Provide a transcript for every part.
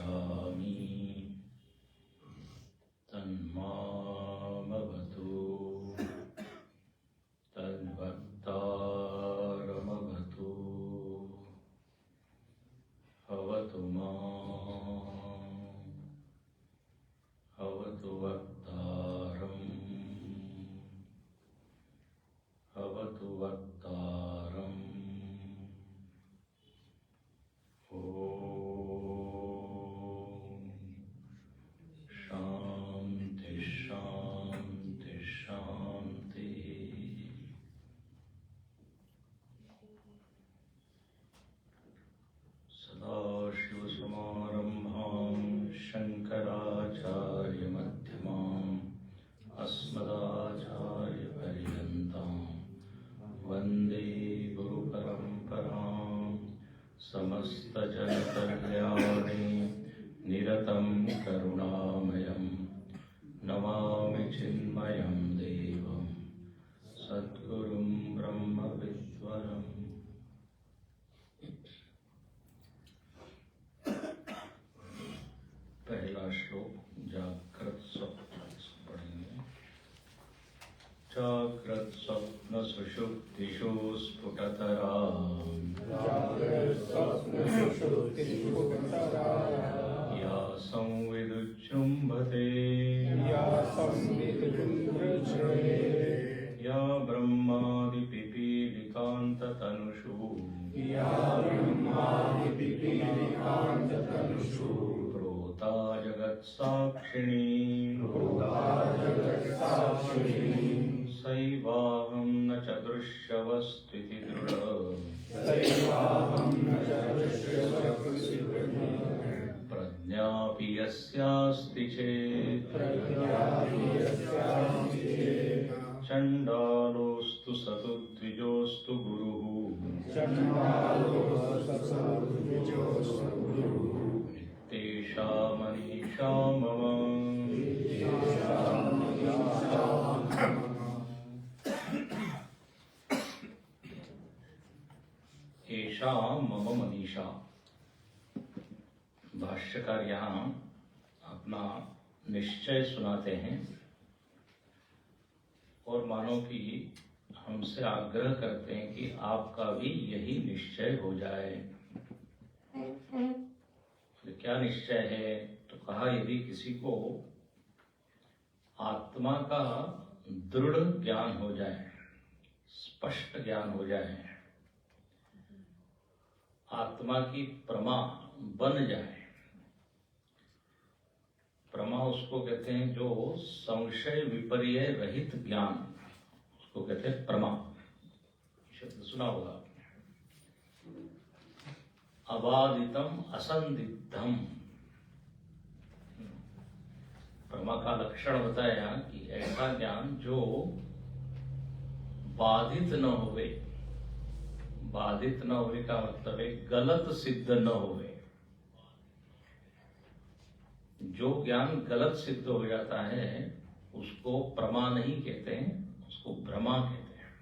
गच्छामि तन्मामवतु तद्वक्तारमवतु अवतु माम् अवतु वक्तारम् अवतु वक्तारम्। शांति शांति शांति। सदाशिवसमारम्भां शंकराचार्यमध्यमाम् अस्मदाचार्यपर्यन्तां वन्दे गुरुपरम्परां। समस्तजनकल्याणे निरतं करुणामयं नमामि चिन्मयं देवं सद्गुरुं ब्रह्मविद्वरम्। पहला श्लोक जागृत स्वप्न पढ़ेंगे। जागृत स्वप्न सुषुप्तिषु स्फुटतराम् या संविदुज्जृम्भते या ब्रह्मादिपिपीलिकान्ततनुषु प्रोता जगत्साक्षिणी सैवाहं न च दृश्यवस्त्विति दृढ प्रज्ञापि यस्यास्ति चेत् चण्डालोऽस्तु सतु द्विजोऽस्तु गुरुः तेषा मनीषा मम एषा मम मनीषा। भाष्यकार यहाँ अपना निश्चय सुनाते हैं और मानो कि हमसे आग्रह करते हैं कि आपका भी यही निश्चय हो जाए। तो क्या निश्चय है? तो कहा यदि किसी को आत्मा का दृढ़ ज्ञान हो जाए, स्पष्ट ज्ञान हो जाए, आत्मा की प्रमा बन जाए। प्रमा उसको कहते हैं जो संशय विपर्य रहित ज्ञान, उसको कहते हैं प्रमा। शब्द सुना होगा आपने। अबाधितम असंदिग्धम, प्रमा का लक्षण बताया कि ऐसा ज्ञान जो बाधित न होवे। बाधित न होवे का मतलब है गलत सिद्ध न होवे। जो ज्ञान गलत सिद्ध हो जाता है उसको प्रमा नहीं कहते हैं, उसको भ्रमा कहते हैं,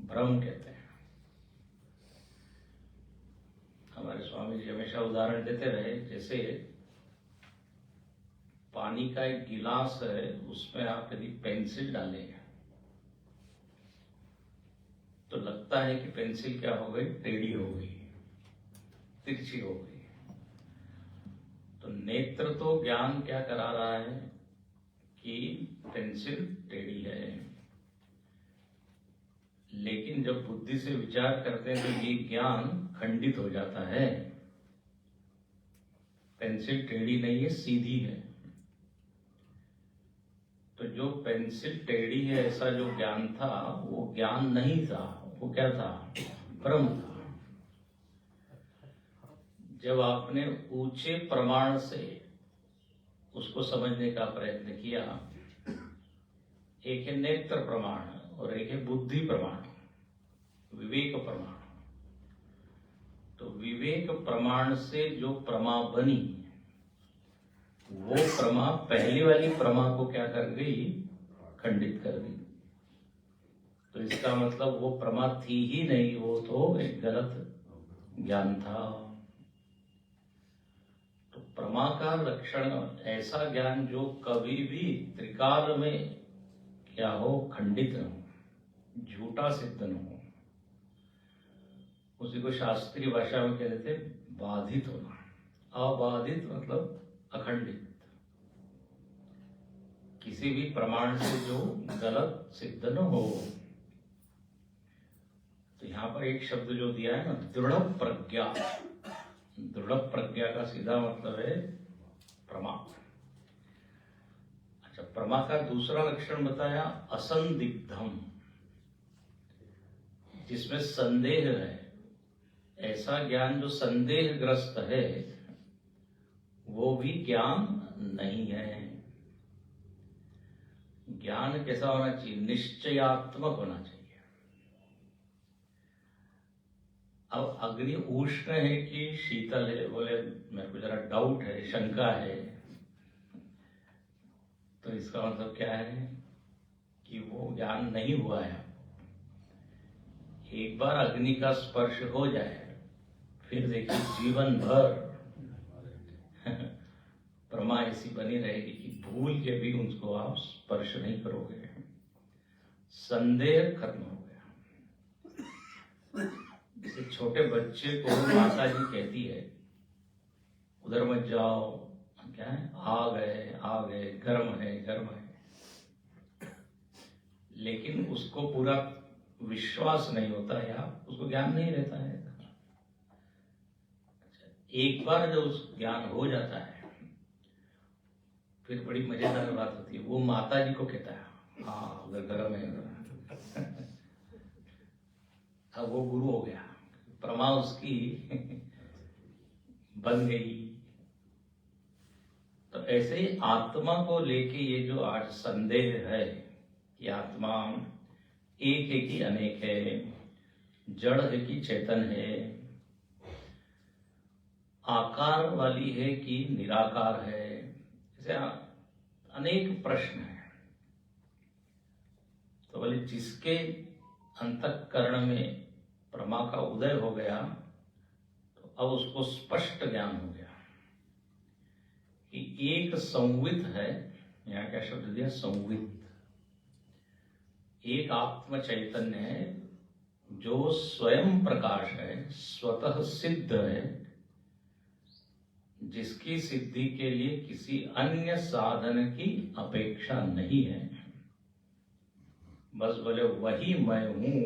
भ्रम कहते हैं। हमारे स्वामी जी हमेशा उदाहरण देते रहे, जैसे पानी का एक गिलास है, उसमें आप यदि पेंसिल डालें तो लगता है कि पेंसिल क्या हो गई, टेढ़ी हो गई, तिरछी हो गई। तो नेत्र तो ज्ञान क्या करा रहा है कि पेंसिल टेढ़ी है, लेकिन जब बुद्धि से विचार करते हैं तो ये ज्ञान खंडित हो जाता है। पेंसिल टेढ़ी नहीं है, सीधी है। तो जो पेंसिल टेढ़ी है ऐसा जो ज्ञान था वो ज्ञान नहीं था, वो क्या था, भ्रम था। जब आपने ऊंचे प्रमाण से उसको समझने का प्रयत्न किया, एक है नेत्र प्रमाण और एक है बुद्धि प्रमाण, विवेक प्रमाण। तो विवेक प्रमाण से जो प्रमा बनी, वो प्रमा पहली वाली प्रमा को क्या कर गई, खंडित कर दी। तो इसका मतलब वो प्रमा थी ही नहीं, वो तो एक गलत ज्ञान था। तो प्रमा का लक्षण ऐसा ज्ञान जो कभी भी त्रिकाल में क्या हो, खंडित न हो, झूठा सिद्ध न हो। उसी को शास्त्रीय भाषा में कह देते बाधित होना। अबाधित मतलब अखंडित, किसी भी प्रमाण से जो गलत सिद्ध न हो। तो यहाँ पर एक शब्द जो दिया है ना, दृढ़ प्रज्ञा। दृढ़ प्रज्ञा का सीधा मतलब है प्रमा। अच्छा, प्रमा का दूसरा लक्षण बताया असंदिग्धम, जिसमें संदेह है। ऐसा ज्ञान जो संदेहग्रस्त है वो भी ज्ञान नहीं है। ज्ञान कैसा होना चाहिए? निश्चयात्मक होना चाहिए। अब अग्नि उष्ण है कि शीतल है, बोले मेरे को जरा डाउट है, शंका है, तो इसका मतलब क्या है कि वो ज्ञान नहीं हुआ है। एक बार अग्नि का स्पर्श हो जाए फिर देखिए जीवन भर प्रमा ऐसी बनी रहेगी कि भूल के भी उनको आप स्पर्श नहीं करोगे। संदेह खत्म हो गया। किसी छोटे बच्चे को माता जी कहती है उधर मत जाओ, क्या है, आ गए, गर्म है, लेकिन उसको पूरा विश्वास नहीं होता या उसको ज्ञान नहीं रहता है। एक बार जब उस ज्ञान हो जाता है फिर बड़ी मजेदार बात होती है। वो माता जी को कहता है हाँ उधर गर्म है। अब वो गुरु हो गया, प्रमा उसकी बन गई। तो ऐसे ही आत्मा को लेके ये जो आज संदेह है कि आत्मा एक है कि अनेक है, जड़ है कि चेतन है, आकार वाली है कि निराकार है, ऐसे अनेक प्रश्न हैं। तो बोले जिसके अंतःकरण में प्रमा का उदय हो गया तो अब उसको स्पष्ट ज्ञान हो गया कि एक संवित है। यहाँ क्या शब्द दिया? संवित। एक आत्म चैतन्य है जो स्वयं प्रकाश है, स्वतः सिद्ध है, जिसकी सिद्धि के लिए किसी अन्य साधन की अपेक्षा नहीं है। बस बोले वही मैं हूं,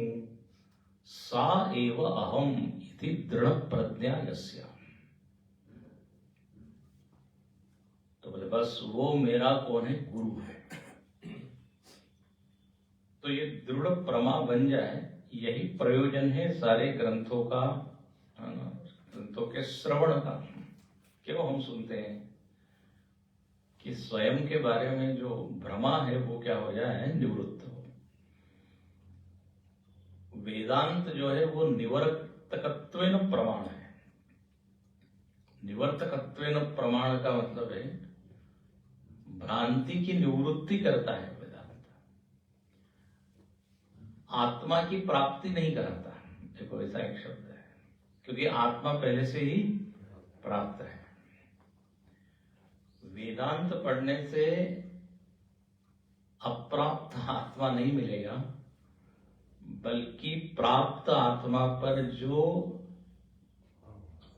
सा एव अहम इति दृढ़ प्रज्ञा यस्या। तो बोले बस वो मेरा कौन है? गुरु है। तो ये दृढ़ प्रमा बन जाए, यही प्रयोजन है सारे ग्रंथों का, ग्रंथों के श्रवण का। क्यों हम सुनते हैं कि स्वयं के बारे में जो भ्रमा है वो क्या हो जाए? निवृत्त हो। वेदांत जो है वो निवर्तकत्वेन प्रमाण है। निवर्तकत्वेन प्रमाण का मतलब है भ्रांति की निवृत्ति करता है वेदांत, आत्मा की प्राप्ति नहीं कराता। देखो ऐसा एक शब्द है, क्योंकि आत्मा पहले से ही प्राप्त है। वेदांत पढ़ने से अप्राप्त आत्मा नहीं मिलेगा, बल्कि प्राप्त आत्मा पर जो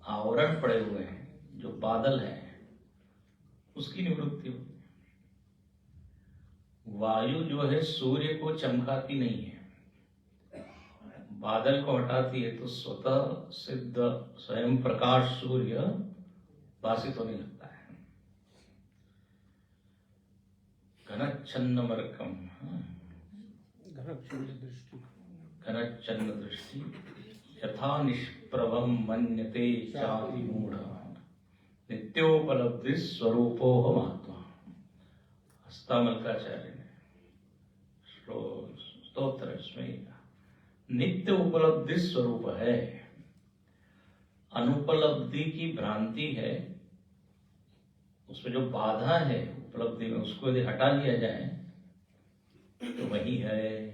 आवरण पड़े हुए हैं, जो बादल हैं, उसकी निवृत्ति होगी। वायु जो है सूर्य को चमकाती नहीं है, बादल को हटाती है तो स्वतः सिद्ध स्वयं प्रकाश सूर्य भासित होने लगता है। घनच्छन्न मर्कम, घनच्छन्न दृष्टि यथा निष्प्रभम मन्यते चापि मूढ़ नित्योपलब्धि स्वरूपो आत्मा। हस्तामलकाचार्य ने स्तोत्र इसमें नित्य उपलब्धि स्वरूप है। अनुपलब्धि की भ्रांति है, उसमें जो बाधा है उपलब्धि में, उसको यदि हटा लिया जाए तो वही है।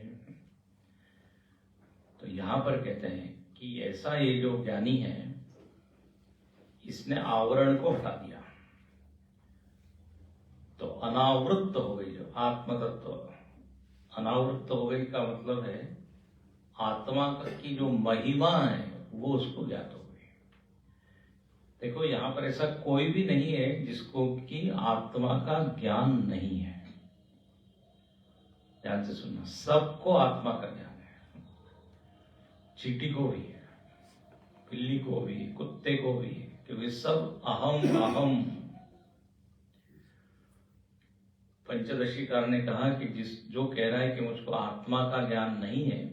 तो यहां पर कहते हैं कि ऐसा ये जो ज्ञानी है इसने आवरण को हटा दिया। अनावृत्त हो गई, जो आत्म तत्व अनावृत्त हो गई का मतलब है आत्मा की जो महिमा है वो उसको ज्ञात हो गई। देखो यहां पर ऐसा कोई भी नहीं है जिसको कि आत्मा का ज्ञान नहीं है। ध्यान से सुनना, सबको आत्मा का ज्ञान है। चींटी को भी है, बिल्ली को भी, कुत्ते को भी, क्योंकि सब अहम अहम। पंचदशीकार ने कहा कि जो कह रहा है कि मुझको आत्मा का ज्ञान नहीं है,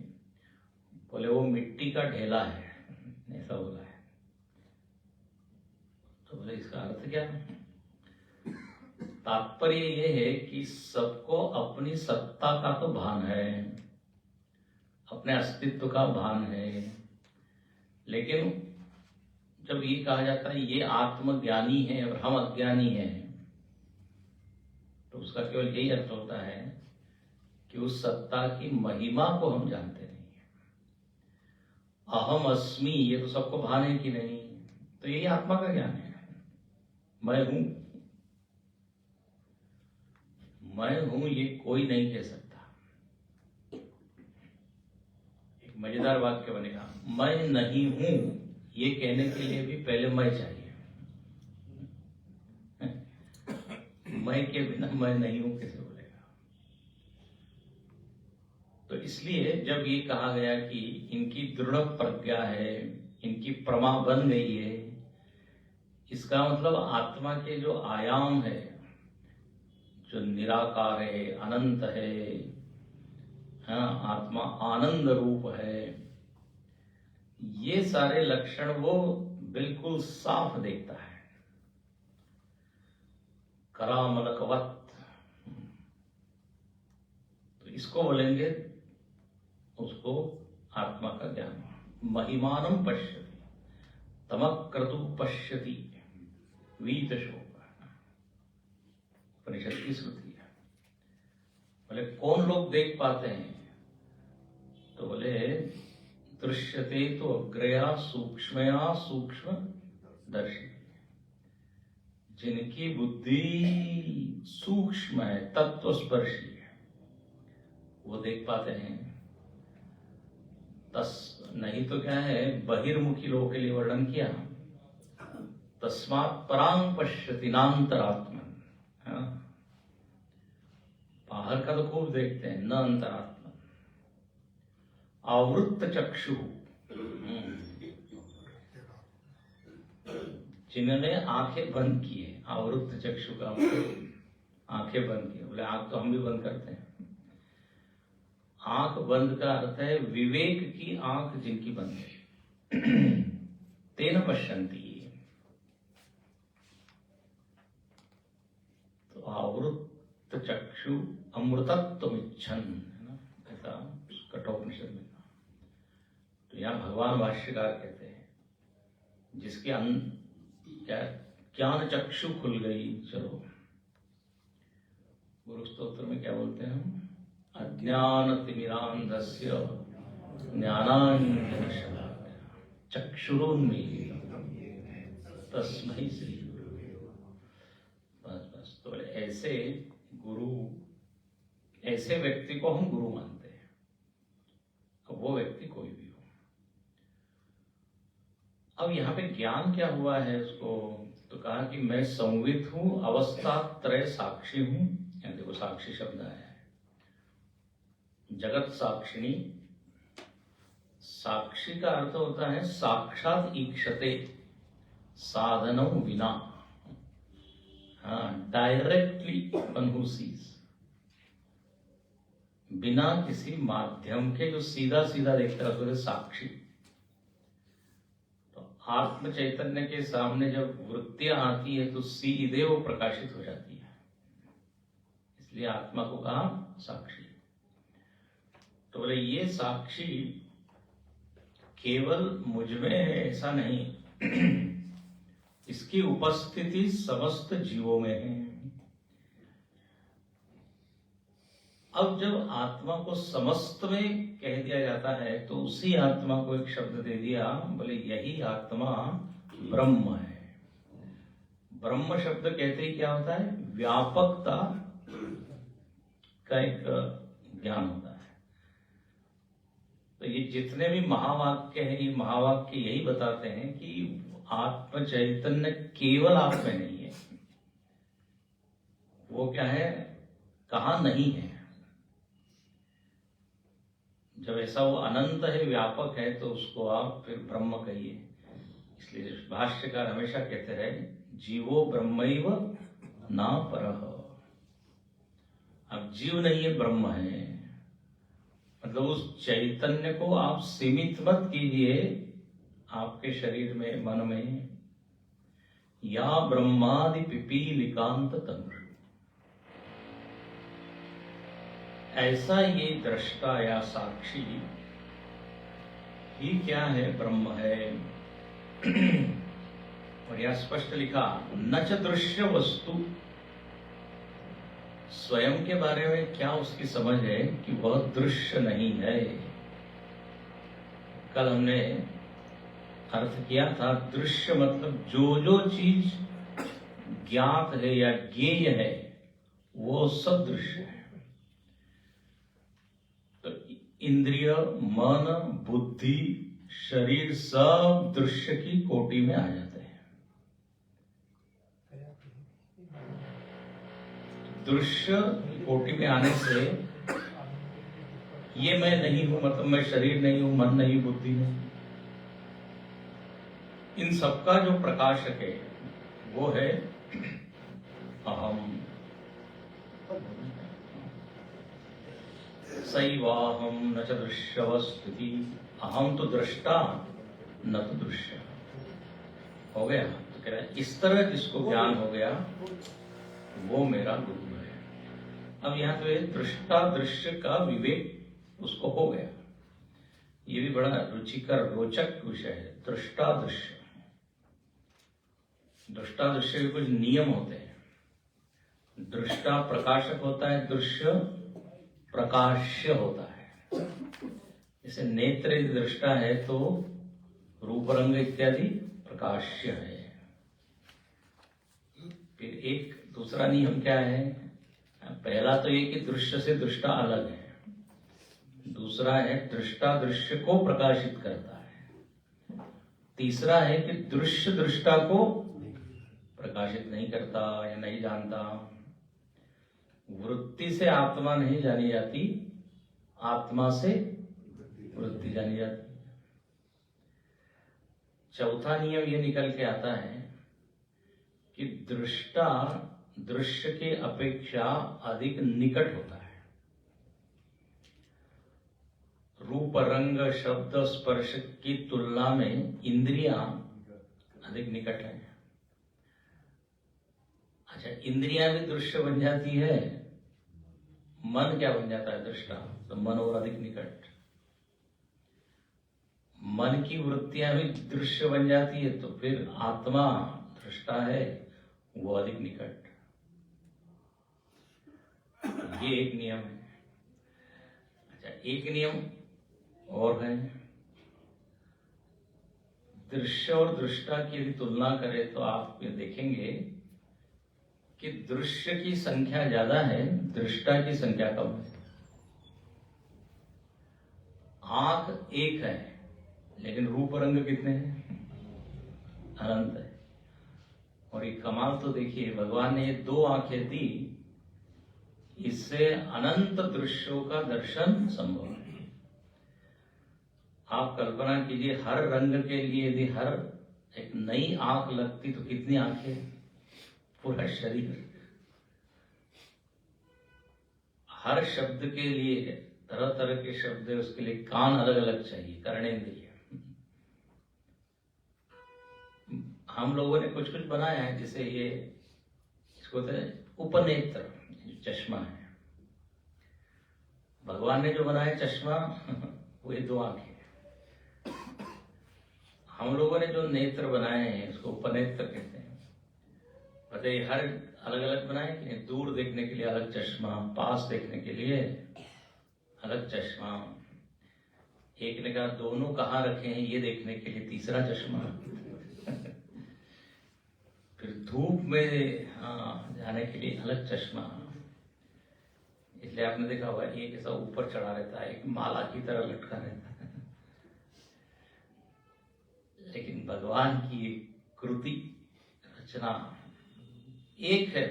बोले वो मिट्टी का ढेला है, ऐसा बोला है। तो बोले इसका अर्थ क्या है? तात्पर्य ये है कि सबको अपनी सत्ता का तो भान है, अपने अस्तित्व का भान है, लेकिन जब ये कहा जाता है ये आत्मज्ञानी है और हम अज्ञानी हैं, तो उसका केवल यही अर्थ होता है कि उस सत्ता की महिमा को हम जानते नहीं है। अहम अस्मि ये तो सबको भान है कि नहीं, तो यही आत्मा का ज्ञान है। मैं हूं ये कोई नहीं कह सकता। एक मजेदार वाक्य बनेगा, मैं नहीं हूं ये कहने के लिए भी पहले मैं चाहिए। मैं के बिना मैं नहीं हूं कैसे बोलेगा? तो इसलिए जब ये कहा गया कि इनकी दृढ़ प्रज्ञा है, इनकी प्रमा बन गई है, इसका मतलब आत्मा के जो आयाम है, जो निराकार है, अनंत है, हाँ, आत्मा आनंद रूप है, ये सारे लक्षण वो बिल्कुल साफ देखता है, करामलकवत। तो इसको बोलेंगे उसको आत्मा का ज्ञान। महिमानम पश्यति तमक्रतु पश्यति वीतशोक, परिषद की श्रुति है। बोले कौन लोग देख पाते हैं? तो बोले दृश्यते तो अग्रया सूक्ष्मया सूक्ष्म दर्शी, जिनकी बुद्धि सूक्ष्म है, तत्वस्पर्शी है, वो देख पाते हैं। नहीं तो क्या है, बहिर्मुखी लोगों के लिए वर्णन किया, तस्मात् परांग पश्यति नान्तरात्मन। बाहर का तो खूब देखते हैं, न अंतरात्मन। आवृत्त चक्षु, जिन्होंने आंखें बंद की है, आवृत्त चक्षु का मतलब आंखें बंद की। बोले आंख तो हम भी बंद करते हैं। आंख बंद का अर्थ है विवेक की आंख जिनकी बंद है। तेन पश्यन्ति, तो आवृत्त चक्षु अमृतत्व इच्छन, है ना, ऐसा कठोपनिषद में। तो यहाँ भगवान भाष्यकार कहते हैं जिसके ज्ञान चक्षु खुल गई। चलो गुरु स्तोत्र में क्या बोलते हैं हम? अज्ञान तिमिरांधस्य ज्ञानांजनशलाकया चक्षुरुन्मीलितं तस्मै श्री गुरुवे नमः। बस तो ऐसे गुरु, ऐसे व्यक्ति को हम गुरु मानते हैं। अब वो व्यक्ति कोई भी हो। अब यहाँ पे ज्ञान क्या हुआ है उसको? तो कहा कि मैं संवित हूं, अवस्था त्रय साक्षी हूं। यहाँ देखो साक्षी शब्द आया है, जगत साक्षिणी। साक्षी का अर्थ होता है साक्षात ईक्षते साधनों विना, हाँ, डायरेक्टली वन हू सीज, बिना किसी माध्यम के जो सीधा सीधा देखता है उसको साक्षी। तो आत्म चैतन्य के सामने जब वृत्तियां आती है तो सीधे वो प्रकाशित हो जाती है, इसलिए आत्मा को कहा साक्षी। तो बोले ये साक्षी केवल मुझ में है ऐसा नहीं, इसकी उपस्थिति समस्त जीवों में है। अब जब आत्मा को समस्त में कह दिया जाता है तो उसी आत्मा को एक शब्द दे दिया, बोले यही आत्मा ब्रह्म है। ब्रह्म शब्द कहते ही क्या होता है? व्यापकता का एक ज्ञान होता है। तो ये जितने भी महावाक्य हैं, ये महावाक्य यही बताते हैं कि आत्म चैतन्य केवल आप में नहीं है। वो क्या है? कहाँ नहीं है। जब ऐसा वो अनंत है, व्यापक है, तो उसको आप फिर ब्रह्म कहिए। इसलिए भाष्यकार हमेशा कहते रहे, जीवो ब्रह्मैव ना परः। अब जीव नहीं है, ब्रह्म है। मतलब उस चैतन्य को आप सीमित मत कीजिए आपके शरीर में, मन में। या ब्रह्मादि पिपीलिकांत तनु, ऐसा ये दृष्टा या साक्षी ही क्या है? ब्रह्म है। और यह स्पष्ट लिखा, न च दृश्य वस्तु। स्वयं के बारे में क्या उसकी समझ है कि वह दृश्य नहीं है। कल हमने अर्थ किया था, दृश्य मतलब जो जो चीज ज्ञात है या ज्ञेय है वो सब दृश्य है। तो इंद्रिय, मन, बुद्धि, शरीर सब दृश्य की कोटि में आ जाते हैं। दृश्य कोटि में आने से ये मैं नहीं हूं, मतलब मैं शरीर नहीं हूं, मन नहीं, बुद्धि नहीं। इन सबका जो प्रकाशक है वो है अहम। सैवाहम न च दृश्यवस्तुति। अहम तो दृष्टा, न तो दृश्य। हो गया। तो कह रहा है इस तरह जिसको ज्ञान हो गया वो मेरा गुरु है। अब यहां तो दृष्टा दृश्य का विवेक उसको हो गया। ये भी बड़ा रुचिकर रोचक विषय है, दृष्टा दृश्य। दृष्टा दृश्य के कुछ नियम होते हैं। दृष्टा प्रकाशक होता है, दृश्य प्रकाश्य होता है। जैसे नेत्र दृष्टा है तो रूप रंग इत्यादि प्रकाश्य है। फिर एक दूसरा नियम क्या है? पहला तो ये कि दृश्य से दृष्टा अलग है। दूसरा है दृष्टा दृश्य को प्रकाशित करता है। तीसरा है कि दृश्य दृष्टा को प्रकाशित नहीं करता या नहीं जानता। वृत्ति से आत्मा नहीं जानी जाती, आत्मा से वृत्ति जानी जाती। चौथा नियम ये निकल के आता है कि दृष्टा दृश्य के अपेक्षा अधिक निकट होता है। रूप, रंग, शब्द, स्पर्श की तुलना में इंद्रियां अधिक निकट है। अच्छा, इंद्रियां भी दृश्य बन जाती है, मन क्या बन जाता है? दृष्टा। तो मन और अधिक निकट। मन की वृत्तियां भी दृश्य बन जाती है, तो फिर आत्मा दृष्टा है, वो अधिक निकट। ये एक नियम है। अच्छा, एक नियम और है। दृश्य और दृष्टा की यदि तुलना करें तो आप ये देखेंगे कि दृश्य की संख्या ज्यादा है, दृष्टा की संख्या कम है। आंख एक है लेकिन रूप रंग कितने हैं? अनंत है। और ये कमाल तो देखिए, भगवान ने ये दो आंखें दी, इससे अनंत दृश्यों का दर्शन संभव है। आप कल्पना कीजिए, हर रंग के लिए यदि हर एक नई आंख लगती तो कितनी आंखें? पूरा शरीर। हर शब्द के लिए तरह तरह के शब्द है, उसके लिए कान अलग अलग चाहिए, कर्णेंद्रिय। हम लोगों ने कुछ कुछ बनाया है, जैसे ये इसको कहते हैं उपनेत्र, चश्मा है। भगवान ने जो बनाया चश्मा वो ये दो आंखें। हम लोगों ने जो नेत्र बनाए हैं उसको उपनेत्र कहते हैं। बताइए, हर अलग अलग बनाए कि नहीं? दूर देखने के लिए अलग चश्मा, पास देखने के लिए अलग चश्मा। एक ने कहा दोनों कहाँ रखे हैं ये देखने के लिए तीसरा चश्मा। फिर धूप में जाने के लिए अलग चश्मा, इसलिए आपने देखा होगा एक ऐसा ऊपर चढ़ा रहता है, एक माला की तरह लटका रहता है। लेकिन भगवान की कृति रचना एक है,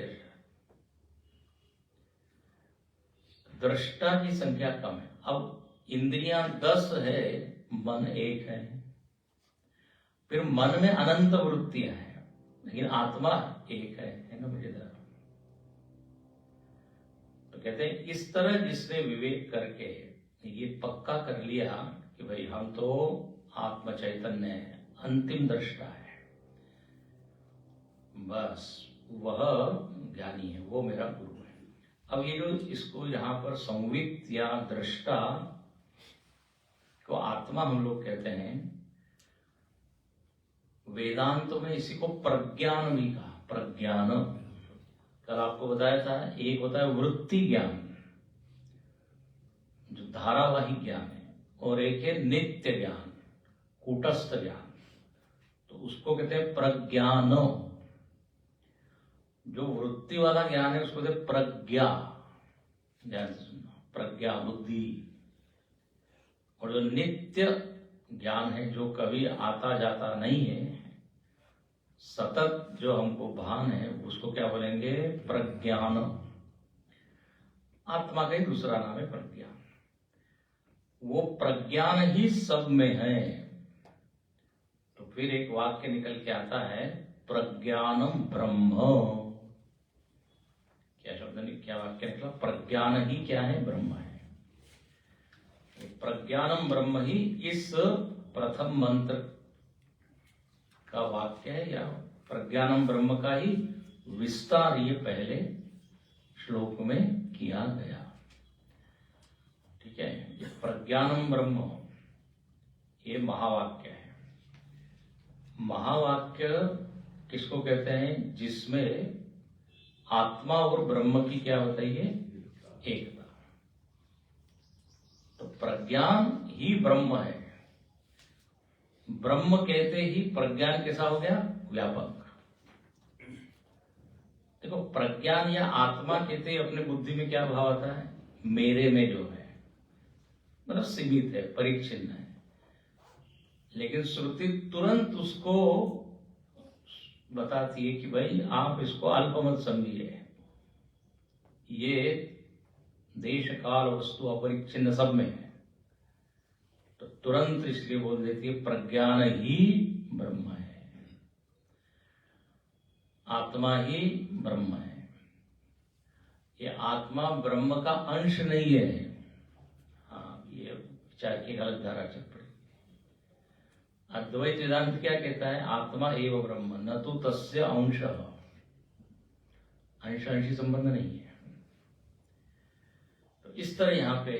दृष्टा की संख्या कम है। अब इंद्रियां 10 है, मन एक है। फिर मन में अनंत वृत्तियां हैं, लेकिन आत्मा एक है ना मुझे जरा। तो कहते हैं इस तरह जिसने विवेक करके ये पक्का कर लिया कि भाई हम तो आत्म चैतन्य है, अंतिम दृष्टा है, बस वह ज्ञानी है, वो मेरा गुरु है। अब ये जो इसको यहाँ पर संवित या दृष्टा को आत्मा हम लोग कहते हैं, वेदांत में इसी को प्रज्ञान भी कहा। प्रज्ञान कल आपको बताया था, एक होता है वृत्ति ज्ञान जो धारावाही ज्ञान है, और एक है नित्य ज्ञान, कूटस्थ ज्ञान। तो उसको कहते हैं प्रज्ञान। जो वृत्ति वाला ज्ञान है उसको कहते हैं प्रज्ञा। ध्यान से सुनना, प्रज्ञा बुद्धि। और जो नित्य ज्ञान है, जो कभी आता जाता नहीं है, सतत जो हमको भान है, उसको क्या बोलेंगे? प्रज्ञान। आत्मा का ही दूसरा नाम है प्रज्ञान। वो प्रज्ञान ही सब में है। तो फिर एक वाक्य निकल के आता है, प्रज्ञानम ब्रह्म। क्या शब्द, क्या वाक्य निकला? प्रज्ञान ही क्या है? ब्रह्म है। प्रज्ञानम ब्रह्म ही इस प्रथम मंत्र का वाक्य है, या प्रज्ञानम ब्रह्म का ही विस्तार ये पहले श्लोक में किया गया। ठीक है, ये प्रज्ञानम ब्रह्म ये महावाक्य है। महावाक्य किसको कहते हैं? जिसमें आत्मा और ब्रह्म की क्या बताइए? एकता। तो प्रज्ञान ही ब्रह्म है। ब्रह्म कहते ही प्रज्ञान कैसा हो गया? व्यापक। देखो, प्रज्ञान या आत्मा कहते ही अपने बुद्धि में क्या भाव आता है? मेरे में जो है, मतलब सीमित है, परिच्छिन्न है। लेकिन श्रुति तुरंत उसको बताती है कि भाई आप इसको अल्प मत समझिए, ये देश काल वस्तु अपरिच्छिन्न सब में है। तो तुरंत इसलिए बोल देती है प्रज्ञान ही ब्रह्म है, आत्मा ही ब्रह्म है। ये आत्मा ब्रह्म का अंश नहीं है। हाँ, ये विचार की गलत धारा चल पड़ी। अद्वैत वेदांत क्या कहता है? आत्मा एव ब्रह्म, न तो तस्य अंश। अंश अंशी संबंध नहीं है। तो इस तरह यहाँ पे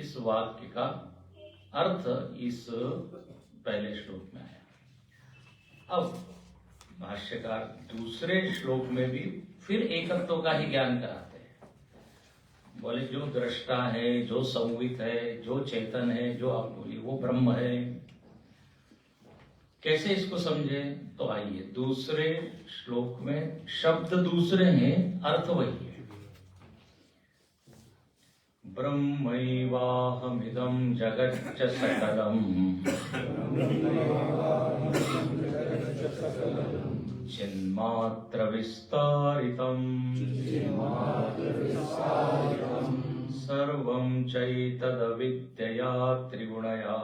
इस वाक्य का अर्थ इस पहले श्लोक में आया। अब भाष्यकार दूसरे श्लोक में भी फिर एकत्व का ही ज्ञान कराते हैं। बोले जो दृष्टा है, जो संवित है, जो चेतन है, जो आप बोली वो ब्रह्म है। कैसे इसको समझे? तो आइए, दूसरे श्लोक में शब्द दूसरे हैं, अर्थ वही है। ब्रह्मैवाहमिदं जगच्च सकलम् चिन्मात्र विस्तारितम् सर्वं चैतदविद्यया त्रिगुणया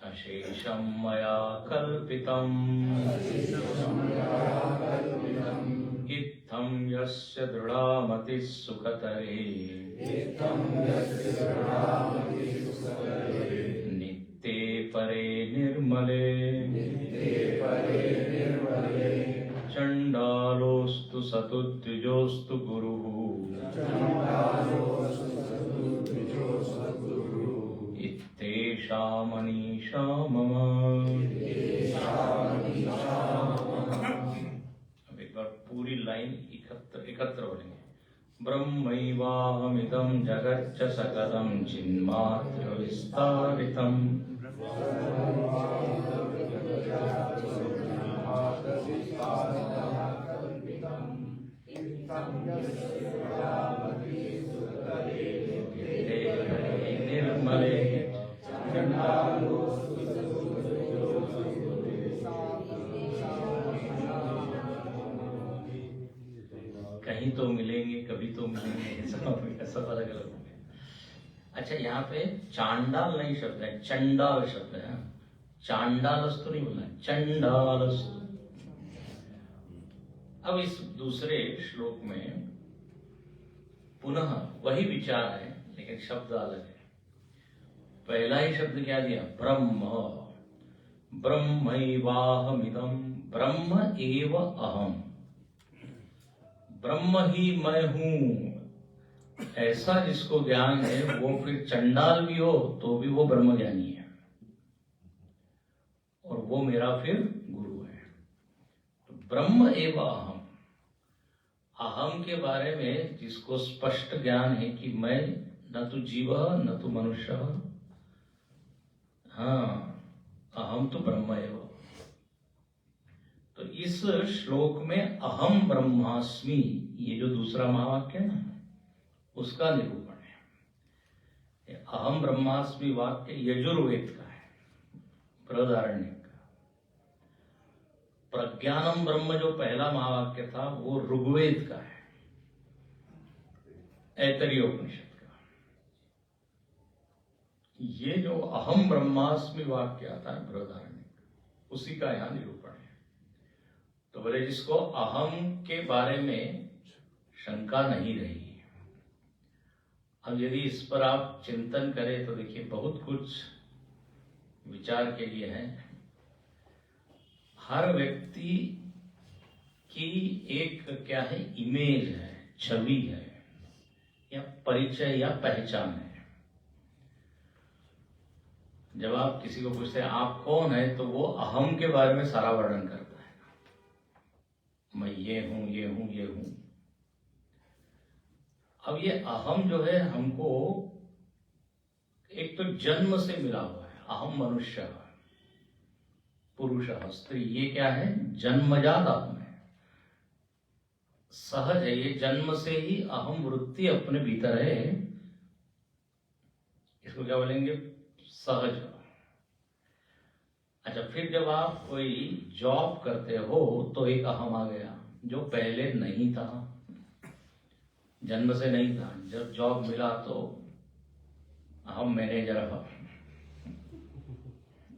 अशेषं मया कल्पितम् इत्थं यस्य दृढामतिः सुखतरे नित्ये परे निर्मले चण्डालोऽस्तु सतु द्विजोऽस्तु गुरुः इत्येषा मनीषा मम। अब एक बार पूरी लाइन एकत्र बोलेंगे। ब्रह्मैवाहमिदं जगच्च सकलं चिन्मात्र विस्तारितम् कहीं तो मिलेंगे, कभी तो मिलेंगे, सब अलग अलग हो गए। अच्छा, यहाँ पे चांडाल नहीं शब्द है, चंडाल शब्द है। चांडालस्तु नहीं बोलना, चंडालस्तु। अब इस दूसरे श्लोक में पुनः वही विचार है, लेकिन शब्द अलग है। पहला ही शब्द क्या दिया? ब्रह्म, ब्रह्मैवाहमिदं, ब्रह्म एव अहम, ब्रह्म ही मैं हूं, ऐसा जिसको ज्ञान है वो फिर चंडाल भी हो तो भी वो ब्रह्म ज्ञानी है, और वो मेरा फिर गुरु है। तो ब्रह्म एव अहम, अहम के बारे में जिसको स्पष्ट ज्ञान है कि मैं न तो जीव न तो मनुष्य, हाँ, अहम तो ब्रह्म एव। तो इस श्लोक में अहम ब्रह्मास्मि, ये जो दूसरा महावाक्य है ना, उसका निरूपण है। अहम ब्रह्मास्मि वाक्य यजुर्वेद का है, बृहदारण्यक का। प्रज्ञानम ब्रह्म जो पहला महावाक्य था वो ऋग्वेद का है, ऐतरेयोपनिषद का। ये जो अहम ब्रह्मास्मि वाक्य आता है बृहदारण्यक, उसी का यहां निरूपण है। तो बोले जिसको अहम के बारे में शंका नहीं रही। अब यदि इस पर आप चिंतन करें तो देखिए बहुत कुछ विचार के लिए है। हर व्यक्ति की एक क्या है, इमेज है, छवि है, या परिचय या पहचान है। जब आप किसी को पूछते हैं आप कौन है, तो वो अहम के बारे में सारा वर्णन करता है, मैं ये हूं, ये हूं, ये हूं। अब ये अहम जो है हमको एक तो जन्म से मिला हुआ है। अहम मनुष्य, पुरुष, स्त्री, ये क्या है? जन्मजात अहम है, सहज है। ये जन्म से ही अहम वृत्ति अपने भीतर है। इसको क्या बोलेंगे? सहज। अच्छा, फिर जब आप कोई जॉब करते हो तो एक अहम आ गया जो पहले नहीं था, जन्म से नहीं था। जब जॉब मिला तो अहम मैनेजर,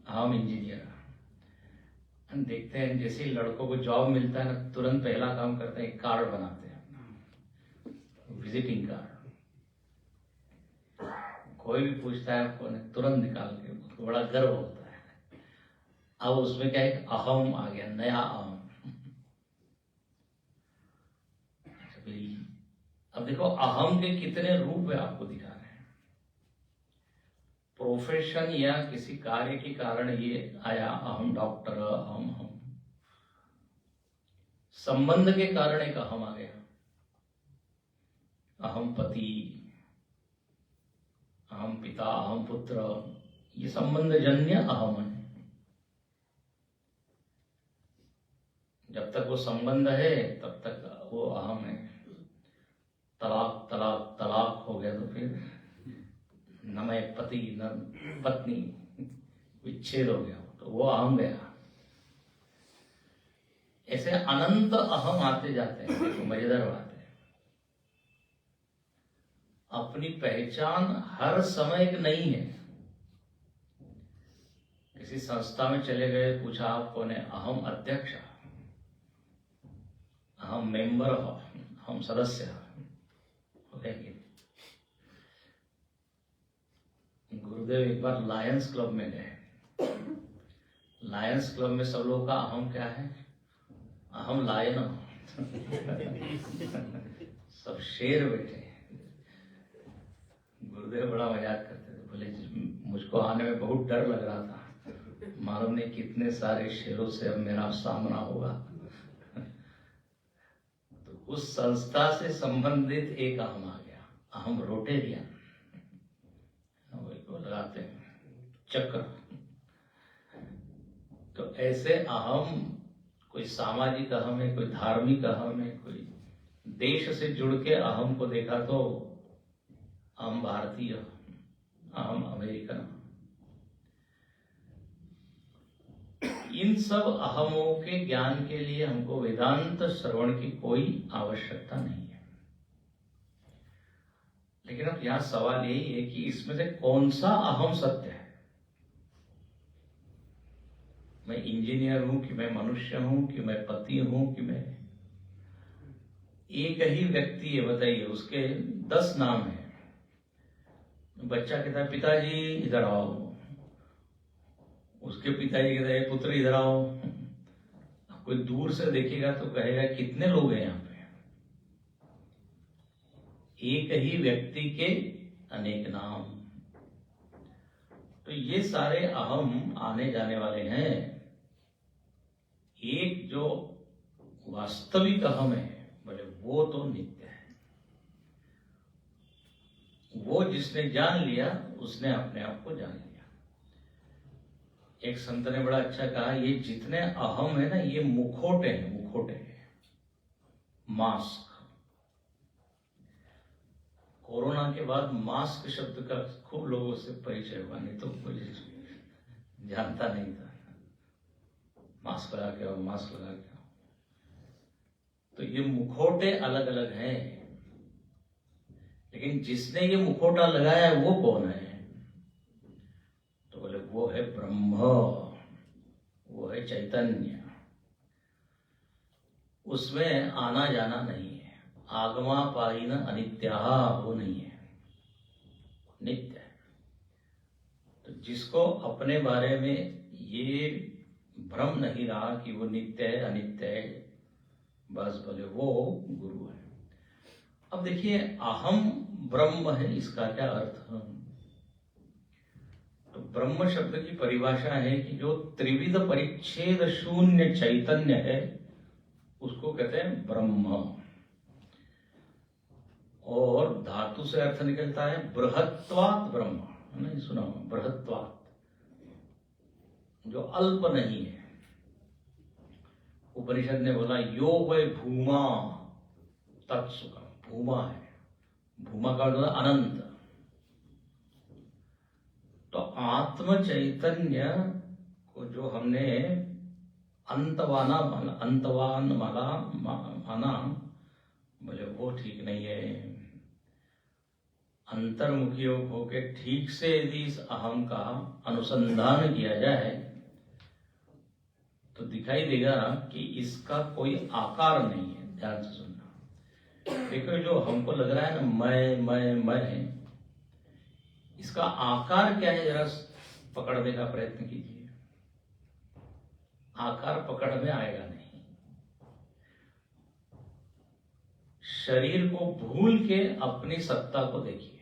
अहम इंजीनियर। हम देखते हैं जैसे ही लड़कों को जॉब मिलता है ना, तुरंत पहला काम करते हैं कार्ड बनाते हैं, विजिटिंग कार्ड। कोई भी पूछता है आपको, तुरंत निकाल के, उसको बड़ा गर्व होता है। अब उसमें क्या एक अहम आ गया, नया अहम। अब देखो अहम के कितने रूप है आपको दिखा रहे हैं। प्रोफेशन या किसी कार्य के कारण ये आया अहम, डॉक्टर अहम, हम संबंध के कारण एक अहम आ गया, अहम पति, अहम पिता, अहम पुत्र। ये संबंध जन्य अहम है। जब तक वो संबंध है तब तक वो अहम है। तलाक तलाक तलाक हो गया तो फिर न मैं पति न पत्नी, विच्छेद हो गया तो वो अहम गया। ऐसे अनंत अहम आते जाते हैं। देखो मजेदार बात है, अपनी पहचान हर समय एक नहीं है। किसी संस्था में चले गए, पूछा आप कौन है? अहम अध्यक्ष, अहम मेंबर, हम सदस्य। गुरुदेव एक बार लायंस क्लब में गए। लायंस क्लब में सब लोगों का अहम क्या है? अहम लायन। सब शेर बैठे। गुरुदेव बड़ा मजाक करते थे, बोले मुझको आने में बहुत डर लग रहा था, मालूम नहीं कितने सारे शेरों से अब मेरा सामना होगा। तो उस संस्था से संबंधित एक अहम आ गया, अहम रोटेरियन, वो लगाते हैं चक्र। तो ऐसे अहम, कोई सामाजिक अहम है, कोई धार्मिक अहम है, कोई देश से जुड़ के अहम को देखा तो अहम भारतीय, अहम अमेरिकन। इन सब अहमों के ज्ञान के लिए हमको वेदांत श्रवण की कोई आवश्यकता नहीं है। लेकिन अब यहां सवाल यही है कि इसमें से कौन सा अहम सत्य है? मैं इंजीनियर हूं कि मैं मनुष्य हूं कि मैं पति हूं कि मैं, एक ही व्यक्ति है, बताइए, उसके 10 नाम है। बच्चा कहता है पिताजी इधर आओ, उसके पिताजी कहता है पुत्र इधर आओ। कोई दूर से देखेगा तो कहेगा कितने लोग हैं यहाँ पे? एक ही व्यक्ति के अनेक नाम। तो ये सारे अहम आने जाने वाले हैं। एक जो वास्तविक अहम है, बोले वो तो नित्य है। वो जिसने जान लिया उसने अपने आप को जान लिया। एक संत ने बड़ा अच्छा कहा, ये जितने अहम है ना, ये मुखोटे हैं, मुखोटे हैं, मास्क। कोरोना के बाद मास्क शब्द का खूब लोगों से परिचय हुआ, नहीं तो कोई जानता नहीं था। मास्क लगा के आओ, मास्क लगा के आओ। तो ये मुखोटे अलग अलग हैं, लेकिन जिसने ये मुखोटा लगाया है वो कौन है? तो बोले वो है ब्रह्म, वो है चैतन्य। उसमें आना जाना नहीं है। आगमा पाइन अनित्या, वो नहीं है, नित्य है। तो जिसको अपने बारे में ये भ्रम नहीं रहा कि वो नित्य है अनित्य है, बस बोले वो गुरु है। अब देखिए, अहम ब्रह्म है, इसका क्या अर्थ है? तो ब्रह्म शब्द की परिभाषा है कि जो त्रिविध परिच्छेद शून्य चैतन्य है उसको कहते हैं ब्रह्म। और धातु से अर्थ निकलता है बृहत्वात् ब्रह्म, है ना? सुना, बृहत्वात्, जो अल्प नहीं है। उपनिषद ने बोला यो वै भूमा तत्सुखम, भूमा है, भूमा का मतलब अनंत। तो आत्म चैतन्य को जो हमने अंतवान माना, बोले वो ठीक नहीं है। अंतर्मुखी होकर ठीक से यदि इस अहम का अनुसंधान किया जाए तो दिखाई देगा कि इसका कोई आकार नहीं है। ध्यान से सुनना। देखो, जो हमको लग रहा है ना मैं, इसका आकार क्या है, जरा पकड़ने का प्रयत्न कीजिए। आकार पकड़ में आएगा नहीं। शरीर को भूल के अपनी सत्ता को देखिए।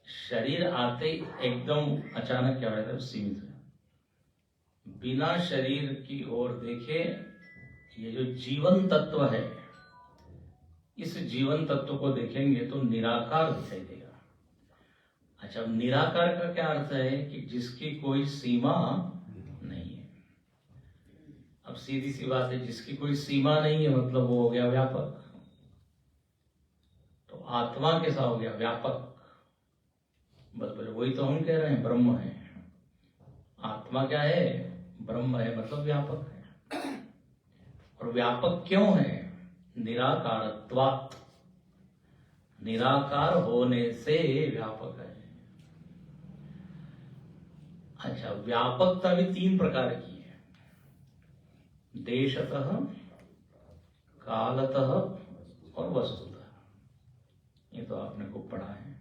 शरीर आते ही एकदम अचानक क्या रहता है, सीमित है। बिना शरीर की ओर देखे, ये जो जीवन तत्व है, इस जीवन तत्व को देखेंगे तो निराकार दिखाई देगा। अच्छा, निराकार का क्या अर्थ है? कि जिसकी कोई सीमा नहीं है। अब सीधी सी बात है, जिसकी कोई सीमा नहीं है मतलब वो हो गया व्यापक। तो आत्मा कैसा हो गया? व्यापक। बस बोले वही तो हम कह रहे हैं, ब्रह्म है। आत्मा क्या है? ब्रह्म है, मतलब व्यापक है। और व्यापक क्यों है? निराकारत्वात्, निराकार होने से व्यापक है। अच्छा, व्यापकता भी 3 प्रकार की है, देशतः, कालतः और वस्तुतः। ये तो आपने खूब पढ़ा है।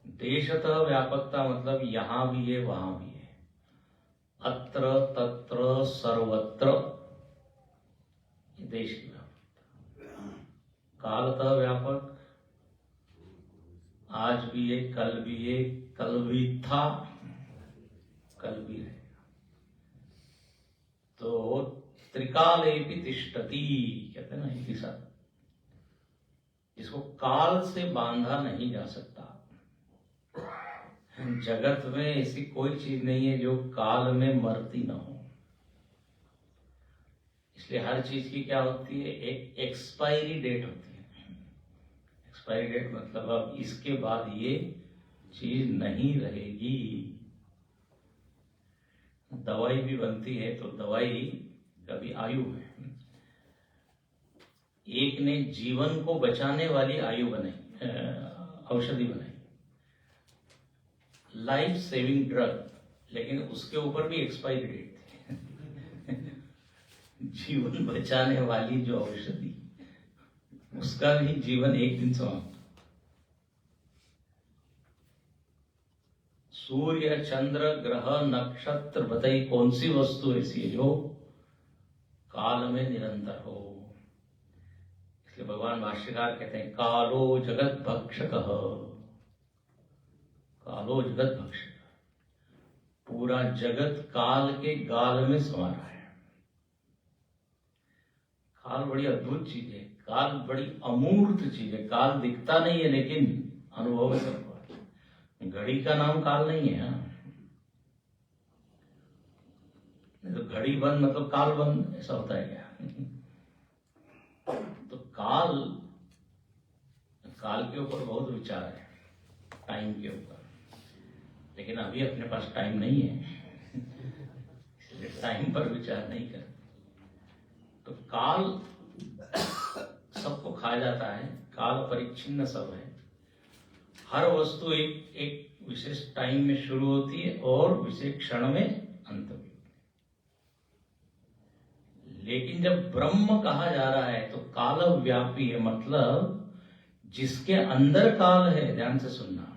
देशतः व्यापकता मतलब यहां भी है वहां भी है, अत्र तत्र सर्वत्र, ये देश की व्यापकता। कालतः व्यापक, आज भी है, कल भी है, कल भी था, कल भी रहेगा। तो त्रिकालेपि तिष्ठति कहते हैं ना, एक साथ। इसको काल से बांधा नहीं जा सकता। जगत में ऐसी कोई चीज नहीं है जो काल में मरती ना हो। इसलिए हर चीज की क्या होती है? एक एक्सपायरी डेट होती है। एक्सपायरी डेट मतलब अब इसके बाद ये चीज नहीं रहेगी। दवाई भी बनती है तो दवाई का भी आयु है। एक ने जीवन को बचाने वाली आयु बनाई, औषधि बनाई, लाइफ सेविंग ड्रग, लेकिन उसके ऊपर भी एक्सपायरी डेट थी। जीवन बचाने वाली जो औषधि, उसका भी जीवन एक दिन समाप्त। सूर्य, चंद्र, ग्रह, नक्षत्र, बताइए कौन सी वस्तु ऐसी है जो काल में निरंतर हो। इसलिए भगवान भाष्यकार कहते हैं कालो जगत भक्षकः, कालो जगत भक्षक, पूरा जगत काल के गाल में समा रहा है। काल बड़ी अद्भुत चीज है, काल बड़ी अमूर्त चीज है। काल दिखता नहीं है लेकिन अनुभव में सबको। घड़ी का नाम काल नहीं है, नहीं तो घड़ी बंद मतलब काल बंद, ऐसा होता है क्या? तो काल के ऊपर बहुत विचार है, टाइम के ऊपर, लेकिन अभी अपने पास टाइम नहीं है, इसलिए टाइम पर विचार नहीं कर। तो काल सबको खा जाता है, काल परिच्छिन्न सब है। हर वस्तु एक विशेष टाइम में शुरू होती है और विशेष क्षण में अंत में। लेकिन जब ब्रह्म कहा जा रहा है तो काल व्यापी है, मतलब जिसके अंदर काल है, ध्यान से सुनना,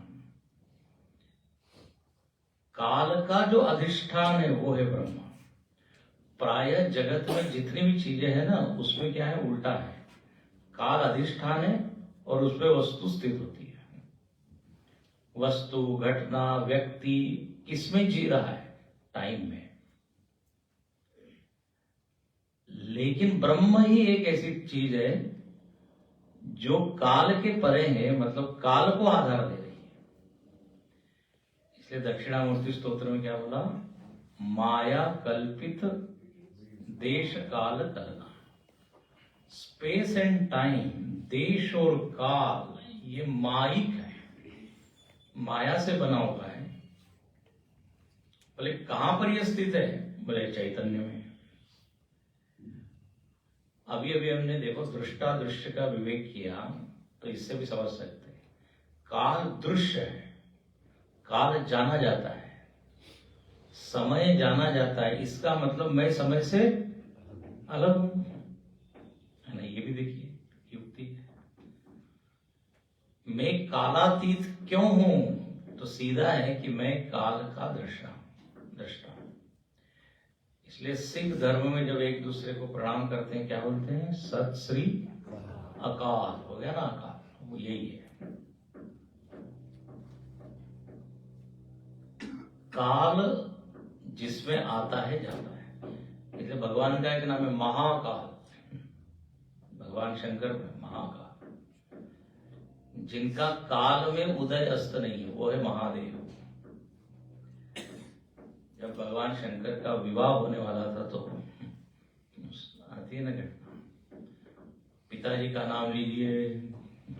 काल का जो अधिष्ठान है वो है ब्रह्म। प्राय जगत में जितनी भी चीजें हैं ना, उसमें क्या है, उल्टा है। काल अधिष्ठान है और उसमें वस्तु स्थित होती है। वस्तु, घटना, व्यक्ति किसमें जी रहा है? टाइम में। लेकिन ब्रह्म ही एक ऐसी चीज है जो काल के परे है, मतलब काल को आधार दे रही है। इसलिए दक्षिणामूर्ति स्तोत्र में क्या बोला? माया कल्पित देश काल कलना। स्पेस एंड टाइम, देश और काल, ये माइक है, माया से बना हुआ है। बोले कहां पर यह स्थित है? बोले चैतन्य में। अभी अभी हमने देखो दृष्टा दृश्य का विवेक किया, तो इससे भी समझ सकते हैं। काल दृश्य है, काल जाना जाता है, समय जाना जाता है, इसका मतलब मैं समय से अलग हूं, है ना? ये भी देखिए युक्ति है। मैं कालातीत क्यों हूं? तो सीधा है कि मैं काल का दृष्टा हूं। इसलिए सिख धर्म में जब एक दूसरे को प्रणाम करते हैं क्या बोलते हैं? सत श्री अकाल। हो गया ना अकाल, वो यही है। काल जिसमें आता है जाता है। इसलिए भगवान का एक नाम है महाकाल, भगवान शंकर में महाकाल। जिनका काल में उदय अस्त नहीं है वो है महादेव। जब भगवान शंकर का विवाह होने वाला था तो आती है ना घटना, पिताजी का नाम लीजिए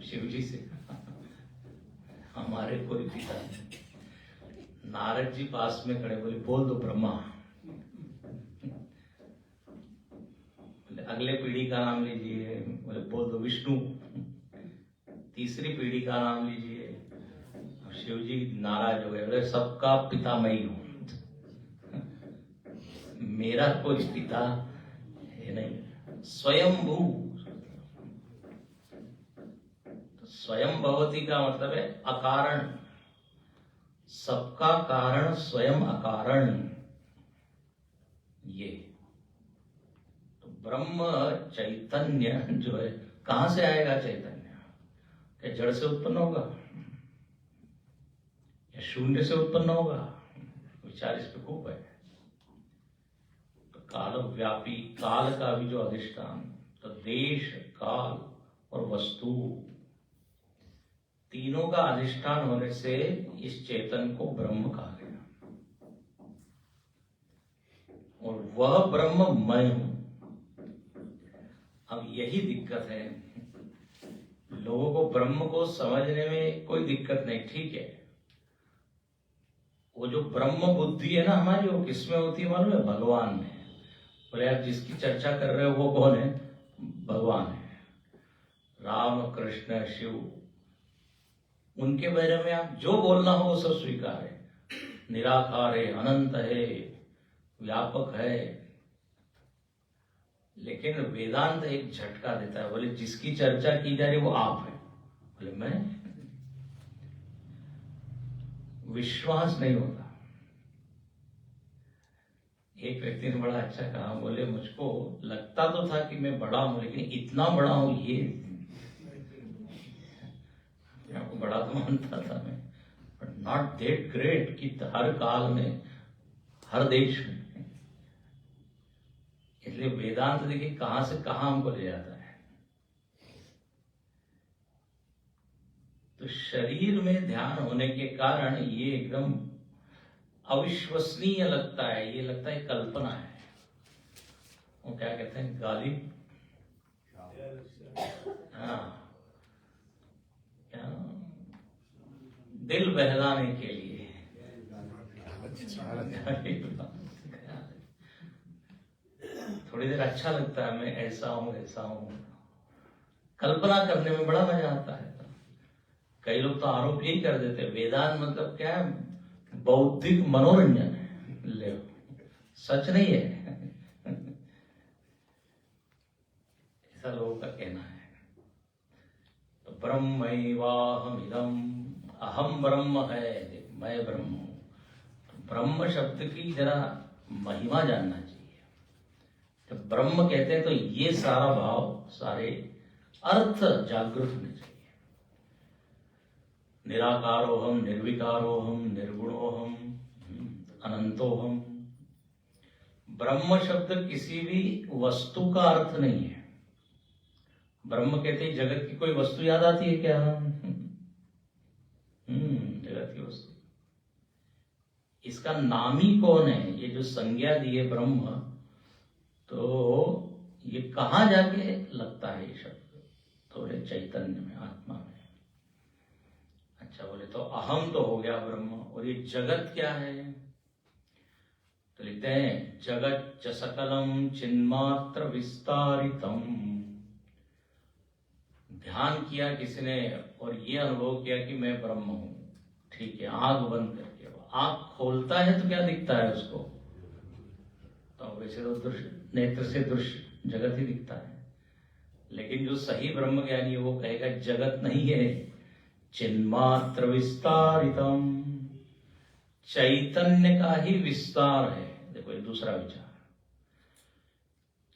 शिव जी से, हमारे कोई पिता नहीं। नारद जी पास में खड़े, बोले बोल दो ब्रह्मा। अगले पीढ़ी का नाम लीजिए, बोले बोल दो विष्णु। तीसरी पीढ़ी का नाम लीजिए, शिव जी नाराज हो गए, बोले सबका पिता मैं ही हूं, मेरा कोई पिता है नहीं। स्वयंभू, स्वयं भवती का मतलब है अकारण, सबका कारण स्वयं अकारण। ये तो ब्रह्म चैतन्य जो है, कहां से आएगा चैतन्य? क्या जड़ से उत्पन्न होगा या शून्य से उत्पन्न होगा? विचार इस पे खूब है। तो काल व्यापी, काल का भी जो अधिष्ठान, तो देश, काल और वस्तु, तीनों का अधिष्ठान होने से इस चेतन को ब्रह्म कहा गया। और वह ब्रह्म मैं हूं। अब यही दिक्कत है, लोगों को ब्रह्म को समझने में कोई दिक्कत नहीं, ठीक है। वो जो ब्रह्म बुद्धि है ना हमारी, वो किसमें होती है मालूम है? भगवान में। बोले आप जिसकी चर्चा कर रहे हो वो कौन है? भगवान है। राम कृष्ण शिव, उनके बारे में आप जो बोलना हो वो सब स्वीकार है। निराकार है, अनंत है, व्यापक है। लेकिन वेदांत एक झटका देता है, बोले जिसकी चर्चा की जा रही वो आप है। बोले मैं, विश्वास नहीं होता। एक व्यक्ति ने बड़ा अच्छा कहा, बोले मुझको लगता तो था कि मैं बड़ा हूं, लेकिन इतना बड़ा हूं ये आपको बड़ा तो मानता था मैं, बट नॉट दैट ग्रेट कि हर काल में, हर देश में। इसलिए वेदांत देखिए कहां से कहां हमको ले जाता है। तो शरीर में ध्यान होने के कारण ये एकदम अविश्वसनीय लगता है, ये लगता है कल्पना है। वो क्या कहते हैं, गालिब, हाँ, क्या, दिल बहलाने के लिए थोड़ी देर अच्छा लगता है, मैं ऐसा हूं ऐसा हूं। कल्पना करने में बड़ा मजा आता है। कई लोग तो आरोप यही कर देते हैं, वेदांत मतलब क्या है, बौद्धिक मनोरंजन है। ले, सच नहीं है। ऐसा लोगों का कहना है। तो ब्रह्मैवाहमिदम्, अहम ब्रह्म है, मैं ब्रह्म हूं। तो ब्रह्म शब्द की जरा महिमा जानना चाहिए। जब ब्रह्म कहते हैं तो ये सारा भाव, सारे अर्थ जागृत होने चाहिए। निराकारोहम, निर्विकारोहम, निर्गुणोहम, अनंतोहम। ब्रह्म शब्द किसी भी वस्तु का अर्थ नहीं है। ब्रह्म कहते हैं जगत की कोई वस्तु याद आती है क्या? जगत की वस्तु, इसका नाम ही कौन है? ये जो संज्ञा दी है ब्रह्म, तो ये कहां जाके लगता है ये शब्द? तो बोले चैतन्य में, आत्मा में। अच्छा, बोले तो अहम तो हो गया ब्रह्म, और ये जगत क्या है? तो लिखते हैं जगत च सकलम चिन्मात्र विस्तारितम। ध्यान किया किसी ने और ये अनुभव किया कि मैं ब्रह्म हूं, ठीक है, आंख बंद करके, आंख खोलता है तो क्या दिखता है उसको? तो वैसे तो दृश्य, नेत्र से दृश्य जगत ही दिखता है। लेकिन जो सही ब्रह्म ज्ञानी है वो कहेगा जगत नहीं है, चिन्मात्र विस्तारितम, चैतन्य का ही विस्तार है। देखो ये दूसरा विचार,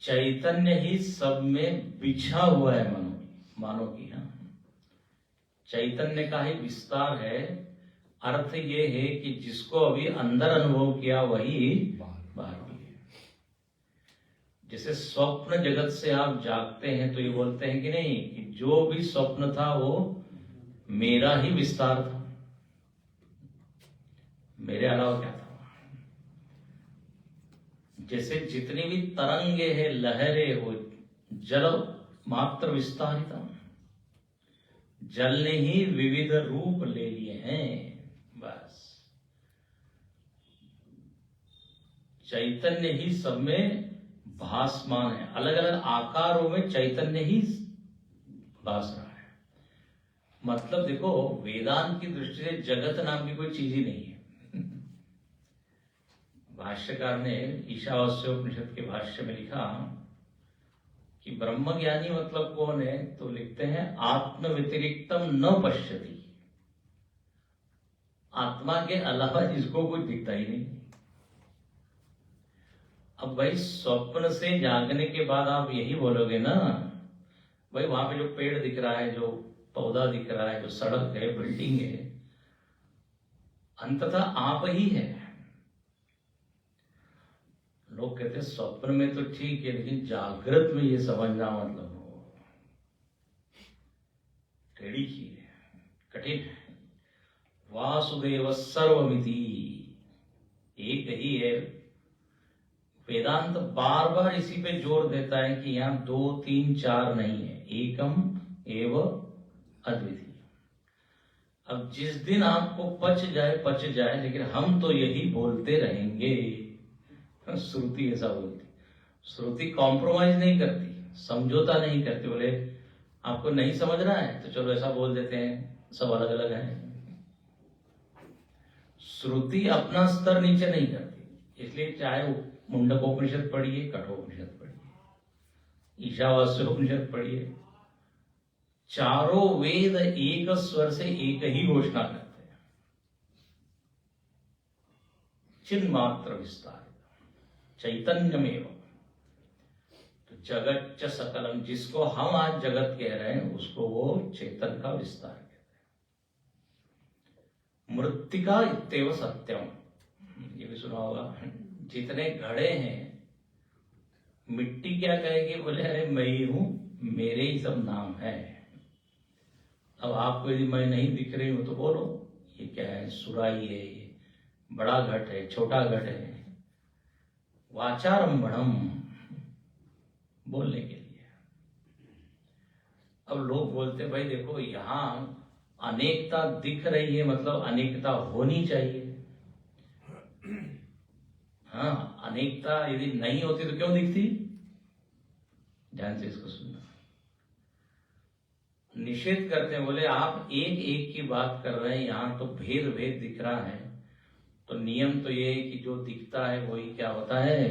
चैतन्य ही सब में बिछा हुआ है, मानो कि हाँ, चैतन्य का ही विस्तार है। अर्थ ये है कि जिसको अभी अंदर अनुभव किया वही बाहर भी है। जैसे स्वप्न जगत से आप जागते हैं तो ये बोलते हैं कि नहीं, कि जो भी स्वप्न था वो मेरा ही विस्तार था, मेरे अलावा क्या था? जैसे जितनी भी तरंगे हैं, लहरें हो, जल मात्र विस्तारित, जल ने ही विविध रूप ले लिए हैं। बस चैतन्य ही सब में भासमान है, अलग अलग आकारों में चैतन्य ही भास रहा है। मतलब देखो, वेदांत की दृष्टि से जगत नाम की कोई चीज ही नहीं है। भाष्यकार ने ईशावास्योपनिषद के भाष्य में लिखा कि ब्रह्म ज्ञानी मतलब कौन है? तो लिखते हैं आत्म व्यतिरिक्तम न पश्यति, आत्मा के अलावा जिसको कुछ दिखता ही नहीं। अब भाई स्वप्न से जागने के बाद आप यही बोलोगे ना, भाई वहां पे जो पेड़ दिख रहा है, जो पौधा दिख रहा है, जो सड़क है, बिल्डिंग है, अंततः आप ही है। लोग कहते हैं स्वप्न में तो ठीक है, लेकिन जागृत में ये समझना मतलब टेढ़ी की है, कठिन है। वासुदेव सर्वमिति एक ही है। वेदांत बार बार इसी पे जोर देता है कि यहां 2 3 4 नहीं है, एकम एव अद्वितीय। अब जिस दिन आपको पच जाए, लेकिन हम तो यही बोलते रहेंगे। श्रुति ऐसा बोलती, श्रुति कॉम्प्रोमाइज नहीं करती, समझौता नहीं करती। बोले आपको नहीं समझ रहा है तो चलो ऐसा बोल देते हैं, सब अलग अलग हैं। श्रुति अपना स्तर नीचे नहीं करती, इसलिए चाहे मुंडकोपनिषद पढ़िए, कठोपनिषद पढ़िए, ईशावास्योपनिषद पढ़िए, चारों वेद एक स्वर से एक ही घोषणा करते हैं, चिन्मात्र विस्तार चैतन्यमेव। तो जगत च सकलम, जिसको हम आज जगत कह रहे हैं उसको वो चेतन का विस्तार कहते हैं। मृत्तिका इत्येव सत्यम, ये भी सुना होगा। जितने घड़े हैं, मिट्टी क्या कहेगी, बोले अरे मैं ही हूं, मेरे ही सब नाम है। अब आपको यदि मैं नहीं दिख रही हूं तो बोलो ये क्या है, सुराई है, ये बड़ा घट है, छोटा घट है, वाचारंभणम, बोलने के लिए। अब लोग बोलते भाई देखो यहां अनेकता दिख रही है, मतलब अनेकता होनी चाहिए। हाँ, अनेकता यदि नहीं होती तो क्यों दिखती? ध्यान से इसको सुनना। निषेध करते हैं, बोले आप एक एक की बात कर रहे हैं, यहां तो भेद भेद दिख रहा है, तो नियम तो ये है कि जो दिखता है वही क्या होता है।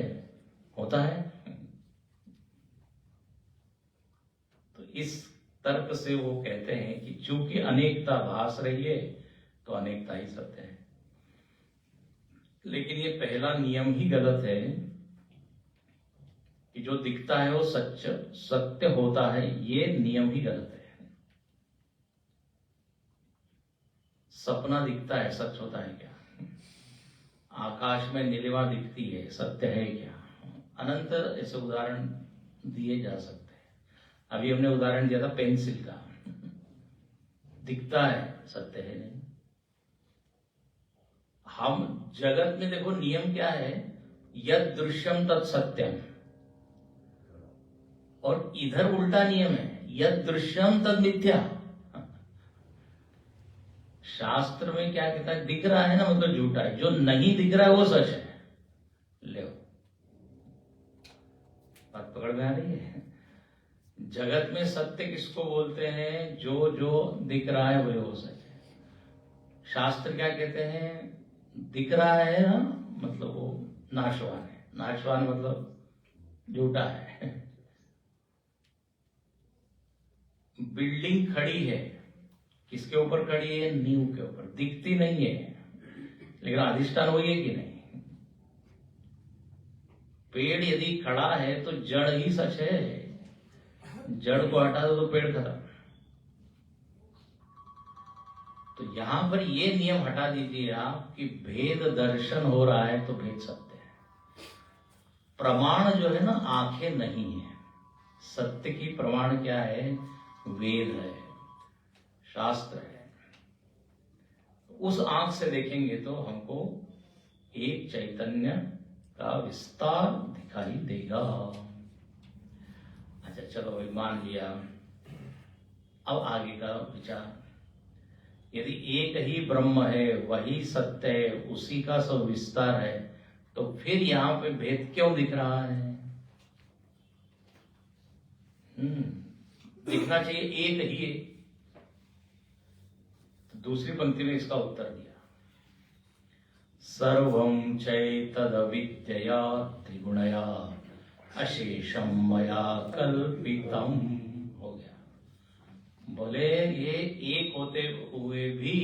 तो इस तर्क से वो कहते हैं कि चूंकि अनेकता भास रही है तो अनेकता ही सत्य है। लेकिन ये पहला नियम ही गलत है कि जो दिखता है वो सत्य होता है, ये नियम ही गलत है। सपना दिखता है, सच होता है क्या? आकाश में नीलिमा दिखती है, सत्य है क्या? अनंत ऐसे उदाहरण दिए जा सकते हैं। अभी हमने उदाहरण दिया था पेंसिल का, दिखता है, सत्य है नहीं। हम जगत में देखो नियम क्या है, यद दृश्यम तत् सत्यम, और इधर उल्टा नियम है, यद दृश्यम तद मिथ्या। शास्त्र में क्या कहता है, दिख रहा है ना मतलब झूठा है, जो नहीं दिख रहा है वो सच है। ले बात पकड़ में आ रही है? जगत में सत्य किसको बोलते हैं? जो जो दिख रहा है वही वो सच है। शास्त्र क्या कहते हैं, दिख रहा है ना मतलब वो नाशवान है, नाशवान मतलब झूठा है। बिल्डिंग खड़ी है, किसके ऊपर खड़ी है? नींव के ऊपर, दिखती नहीं है लेकिन अधिष्ठान वही है कि नहीं। पेड़ यदि खड़ा है तो जड़ ही सच है, जड़ को हटा दो तो पेड़ खत्म। तो यहां पर ये नियम हटा दीजिए आप कि भेद दर्शन हो रहा है तो भेद सत्य है। प्रमाण जो है ना आंखें नहीं है, सत्य की प्रमाण क्या है? वेद है, शास्त्र है। उस आंख से देखेंगे तो हमको एक चैतन्य का विस्तार दिखाई देगा। अच्छा चलो भाई मान लिया, अब आगे का विचार। यदि एक ही ब्रह्म है, वही सत्य है, उसी का सब विस्तार है, तो फिर यहां पे भेद क्यों दिख रहा है? दिखना चाहिए एक ही है। दूसरी पंक्ति में इसका उत्तर दिया, सर्वं चैतदविद्यया त्रिगुणया अशेषम मया कल्पितम। हो गया। बोले ये एक होते हुए भी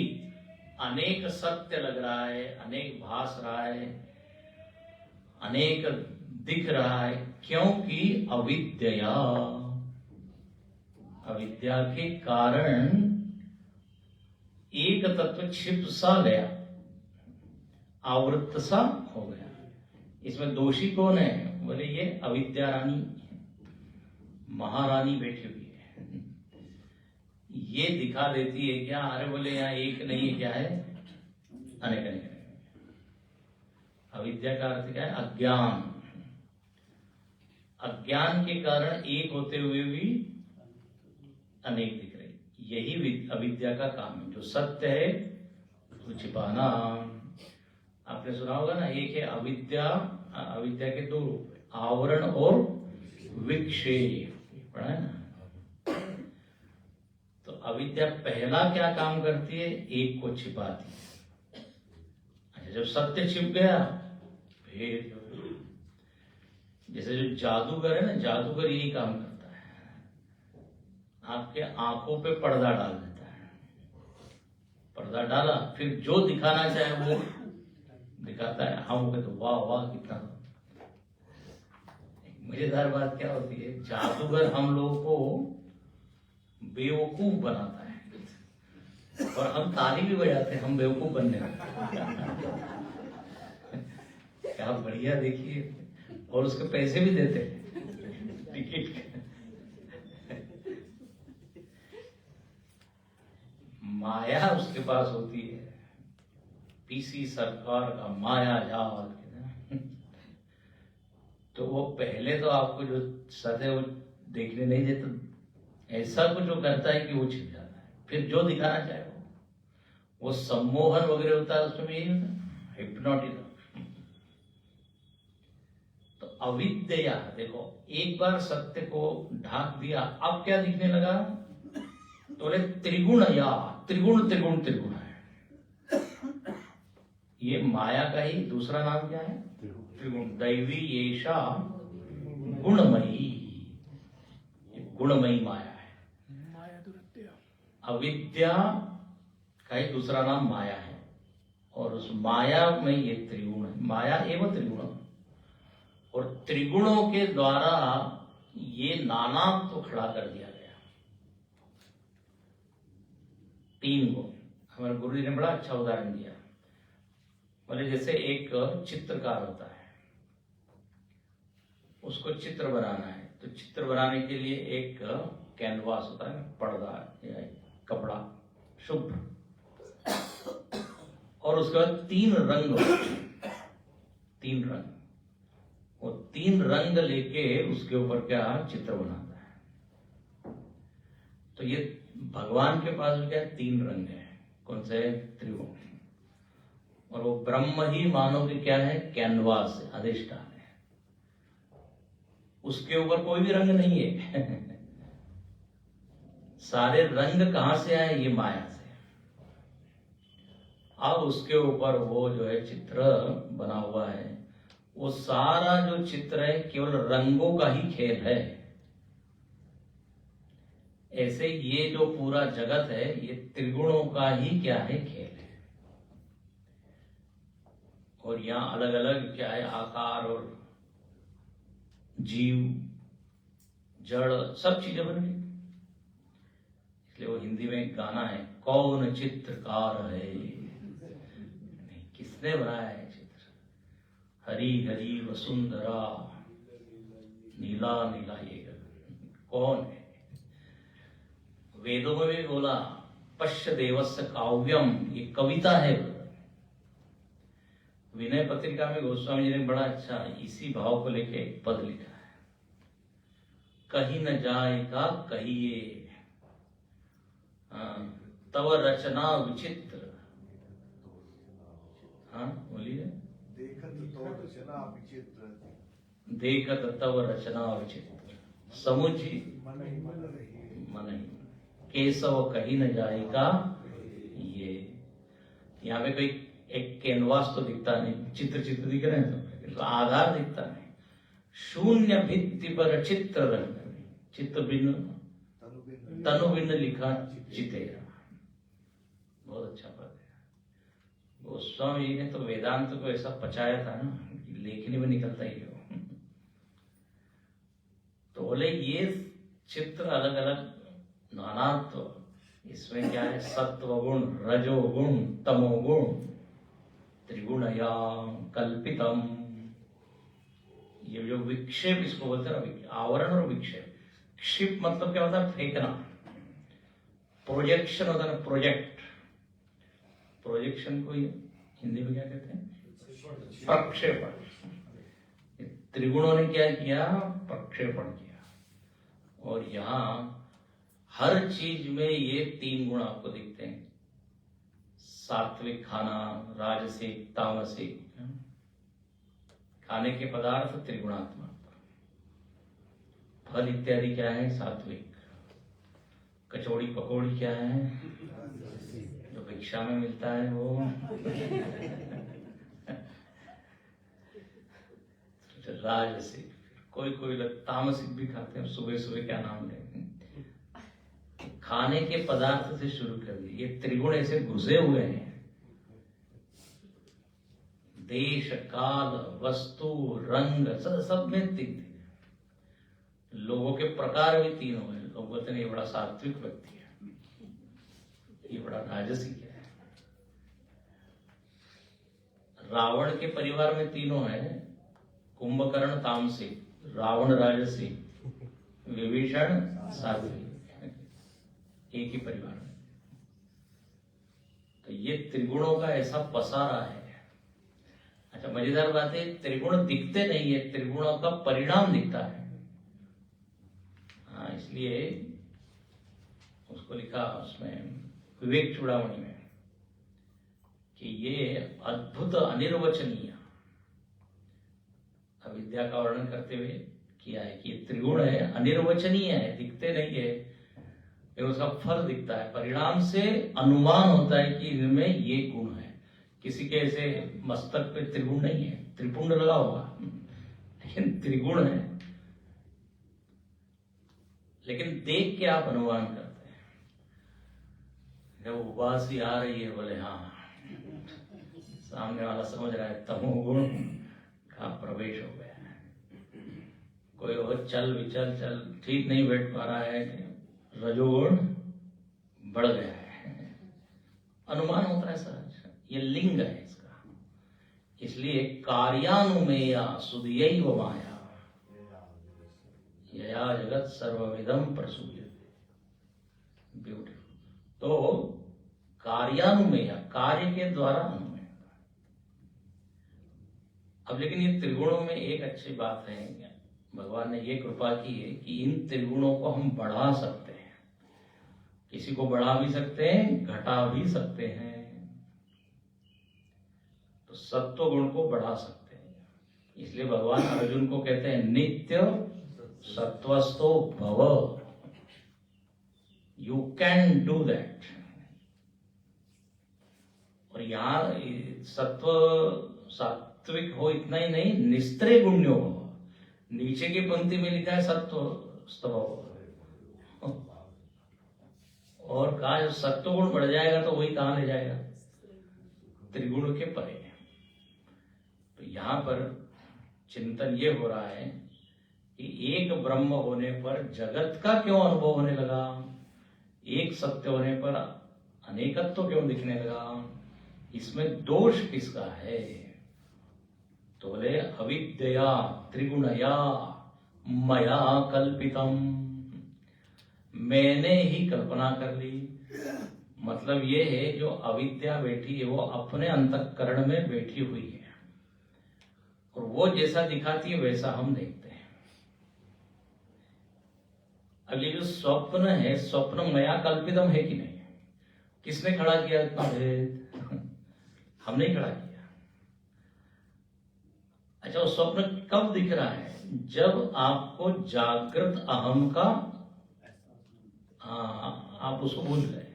अनेक सत्य लग रहा है, अनेक भास रहा है, अनेक दिख रहा है, क्योंकि अविद्या, अविद्या के कारण एक तत्व छिप सा गया, आवृत्त सा हो गया। इसमें दोषी कौन है? बोले ये अविद्या रानी, महारानी बैठी हुई है, ये दिखा देती है क्या? अरे बोले यहाँ एक नहीं है, क्या है? अनेक अनेक। अविद्या का अर्थ क्या है? अज्ञान। अज्ञान के कारण एक होते हुए भी अनेक दिख रहे, यही अविद्या का काम है। जो सत्य है वो छिपाना। आपने सुना होगा ना, एक है अविद्या, अविद्या के दो रूप, आवरण और विक्षेप, पढ़ा है ना। अविद्या पहला क्या काम करती है? एक को छिपाती है। अच्छा, जब सत्य छिप गया फिर जैसे जो जादूगर है ना, जादूगर यही काम करता है, आपके आंखों पे पर्दा डाल देता है। पर्दा डाला, फिर जो दिखाना चाहे वो दिखाता है। हम कहते तो वाह वाह कितना। मजेदार बात क्या होती है, जादूगर हम लोगों को बेवकूफ बनाता है और हम ताली भी बजाते हैं, हम बेवकूफ बनने क्या बढ़िया, देखिए, और उसके पैसे भी देते हैं टिकट के। माया उसके पास होती है, पीसी सरकार का माया जाल। तो वो पहले तो आपको जो सत्य वो देखने नहीं देता, ऐसा कुछ जो करता है कि वो छिप जाता है, फिर जो दिखाना चाहे वो सम्मोहन वगैरह होता है, उसमें यही होता है, हिप्नोटिज्म। तो अविद्या, देखो एक बार सत्य को ढाक दिया, अब क्या दिखने लगा? तो बोले त्रिगुण, या त्रिगुण त्रिगुण त्रिगुण है। ये माया का ही दूसरा नाम क्या है? त्रिगुण। दैवी येषा गुणमयी, गुणमयी माया है। अविद्या का ही दूसरा नाम माया है, और उस माया में ये त्रिगुण है। माया एवं त्रिगुण, और त्रिगुणों के द्वारा ये नानात्व खड़ा कर दिया गया। तीन गुण। हमारे गुरु जी ने बड़ा अच्छा उदाहरण दिया। बोले जैसे एक चित्रकार होता है, उसको चित्र बनाना है, तो चित्र बनाने के लिए एक कैनवास होता है, पर्दा या कपड़ा शुभ्र, और उसके बाद तीन रंग होते हैं, तीन रंग। वो तीन रंग लेके उसके ऊपर क्या चित्र बनाता है। तो ये भगवान के पास क्या है? तीन रंग है। कौन से? त्रिगुण। और वो ब्रह्म ही मानो कि क्या है? कैनवास है, अधिष्ठान है। उसके ऊपर कोई भी रंग नहीं है सारे रंग कहां से आए? ये माया से। अब उसके ऊपर वो जो है चित्र बना हुआ है, वो सारा जो चित्र है केवल रंगों का ही खेल है। ऐसे ये जो पूरा जगत है, ये त्रिगुणों का ही क्या है? खेल है। और यहाँ अलग अलग क्या है? आकार और जीव, जड़, सब चीजें बन गई। इसलिए वो हिंदी में एक गाना है, कौन चित्रकार है, किसने बनाया है चित्र? हरी हरी वसुंधरा, नीला नीला ये कौन है? वेदों में भी बोला, पश्य देवस्य काव्यम, ये कविता है। विनय पत्रिका में गोस्वामी जी ने बड़ा अच्छा इसी भाव को लेके एक पद लिखा है, कहीं न जाएगा कहिए तव रचना विचित्र। हाँ बोलिए। देखत तव रचना विचित्र, देखत तव रचना विचित्र, समुझी मन ही केशव कहीं न जाएगा। ये यहाँ पे कोई एक कैनवास तो दिखता नहीं, चित्र चित्र दिख रहे हैं, तो आधार दिखता नहीं। शून्य भित्ति पर चित्र रंग, चित्र भिन्न तनु भिन्न लिखा चितेरा। बहुत अच्छा पद है। गोस्वामी जी ने तो वेदांत को ऐसा पचाया था ना, लेखनी में निकलता ही हो। तो बोले ये चित्र अलग अलग नानात्व, इसमें क्या है? सत्व गुण, रजो गुण, तमो गुण, त्रिगुणया कल्पितम। ये जो विक्षेप इसको बोलते हैं ना, आवरण और विक्षेप। क्षिप मतलब क्या होता है? फेंकना। प्रोजेक्शन होता है ना, प्रोजेक्ट। प्रोजेक्शन को हिंदी में क्या कहते हैं? प्रक्षेपण। त्रिगुणों ने क्या किया? प्रक्षेपण किया। और यहाँ हर चीज में ये तीन गुण आपको दिखते हैं, सात्विक खाना, राजसिक, तामसिक। खाने के पदार्थ त्रिगुणात्मक, फल इत्यादि क्या है? सात्विक। कचौड़ी पकौड़ी क्या है? जो भिक्षा में मिलता है वो। राजसिक, कोई कोई लोग तामसिक भी खाते हैं। सुबह सुबह क्या नाम लेते हैं? खाने के पदार्थ से शुरू कर दिए। ये त्रिगुण ऐसे घुसे हुए हैं। देश, काल, वस्तु, रंग, सब में तीन। लोगों के प्रकार भी तीन हुए। लोग बोलते हैं ये बड़ा सात्विक व्यक्ति है, ये बड़ा राजसिक है। रावण के परिवार में तीनों है। कुंभकर्ण तामसिक, रावण राजसिक, विभीषण सात्विक, एक ही परिवार में। तो ये त्रिगुणों का ऐसा पसारा है। अच्छा, मजेदार बात है, त्रिगुण दिखते नहीं है, त्रिगुणों का परिणाम दिखता है। हाँ, इसलिए उसको लिखा उसमें विवेक चूड़ामणि में कि ये अद्भुत अनिर्वचनीय अविद्या का वर्णन करते हुए किया है कि ये त्रिगुण है, अनिर्वचनीय है, दिखते नहीं है, लेकिन उसका फल दिखता है। परिणाम से अनुमान होता है कि इनमें ये गुण है। किसी के ऐसे मस्तक पे त्रिगुण नहीं है, त्रिपुंड लगा होगा, लेकिन त्रिगुण है। लेकिन देख के आप अनुमान करते हैं। जब उबासी आ रही है, बोले हाँ, सामने वाला समझ रहा है तमोगुण का प्रवेश हो गया है। कोई और चल विचल चल ठीक नहीं बैठ पा रहा है, रजोगुण बढ़ गया है। अनुमान होता है सर, ये लिंग है इसका। इसलिए कार्यानुमेया सुधियैव माया यया जगत सर्वविदम प्रसूयते। ब्यूटीफुल। तो कार्यानुमेय, कार्य के द्वारा अनुमेय। अब लेकिन ये त्रिगुणों में एक अच्छी बात है, भगवान ने ये कृपा की है कि इन त्रिगुणों को हम बढ़ा सकते हैं। किसी को बढ़ा भी सकते हैं, घटा भी सकते हैं। तो सत्व गुण को बढ़ा सकते हैं। इसलिए भगवान अर्जुन को कहते हैं नित्य सत्वस्तो भव। You can do that. और यहां सत्व सात्विक हो इतना ही नहीं, निस्त्रे गुण्यो हो। नीचे की पंक्ति में लिखा है सत्व स्तव। और कहा जब सत्व गुण बढ़ जाएगा तो वही कहां ले जाएगा? त्रिगुण के परे। तो यहां पर चिंतन ये हो रहा है कि एक ब्रह्म होने पर जगत का क्यों अनुभव होने लगा? एक सत्य होने पर अनेकत्व क्यों दिखने लगा? इसमें दोष किसका है? तो बोले अविद्या त्रिगुणया मया कल्पितम। मैंने ही कल्पना कर ली। मतलब ये है जो अविद्या बैठी है वो अपने अंतःकरण में बैठी हुई है, और वो जैसा दिखाती है वैसा हम देखते हैं। अब ये जो स्वप्न है, स्वप्न मया कल्पितम है कि नहीं? किसने खड़ा किया इतना भेद? हमने ही खड़ा किया। अच्छा, वो स्वप्न कब दिख रहा है? जब आपको जागृत अहम का आप उसको भूल गए।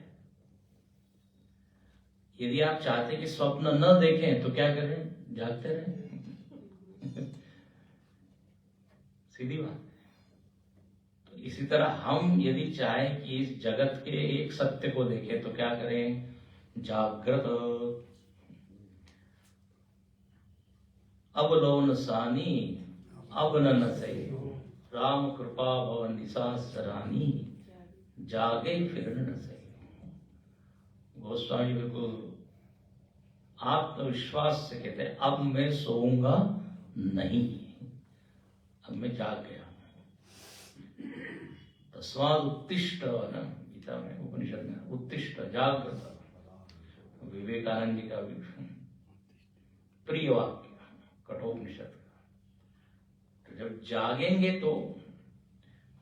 यदि आप चाहते कि स्वप्न न देखें तो क्या करें? जागते रहें। सीधी बात। तो इसी तरह हम यदि चाहें कि इस जगत के एक सत्य को देखें तो क्या करें? जागृत अवलोन सानी अवनन से राम कृपा भवन निशासरानी जागे फिरन से। गोस्वामी बिल्कुल आत्मविश्वास से कहते हैं अब मैं सोऊंगा नहीं, अब मैं जाग गया। तस्माद उत्तिष्ठ, ना गीता में उपनिषद में उत्तिष्ठ जागृत, विवेकानंद जी का प्रिय वाक्य कठोपनिषद का। तो जब जागेंगे तो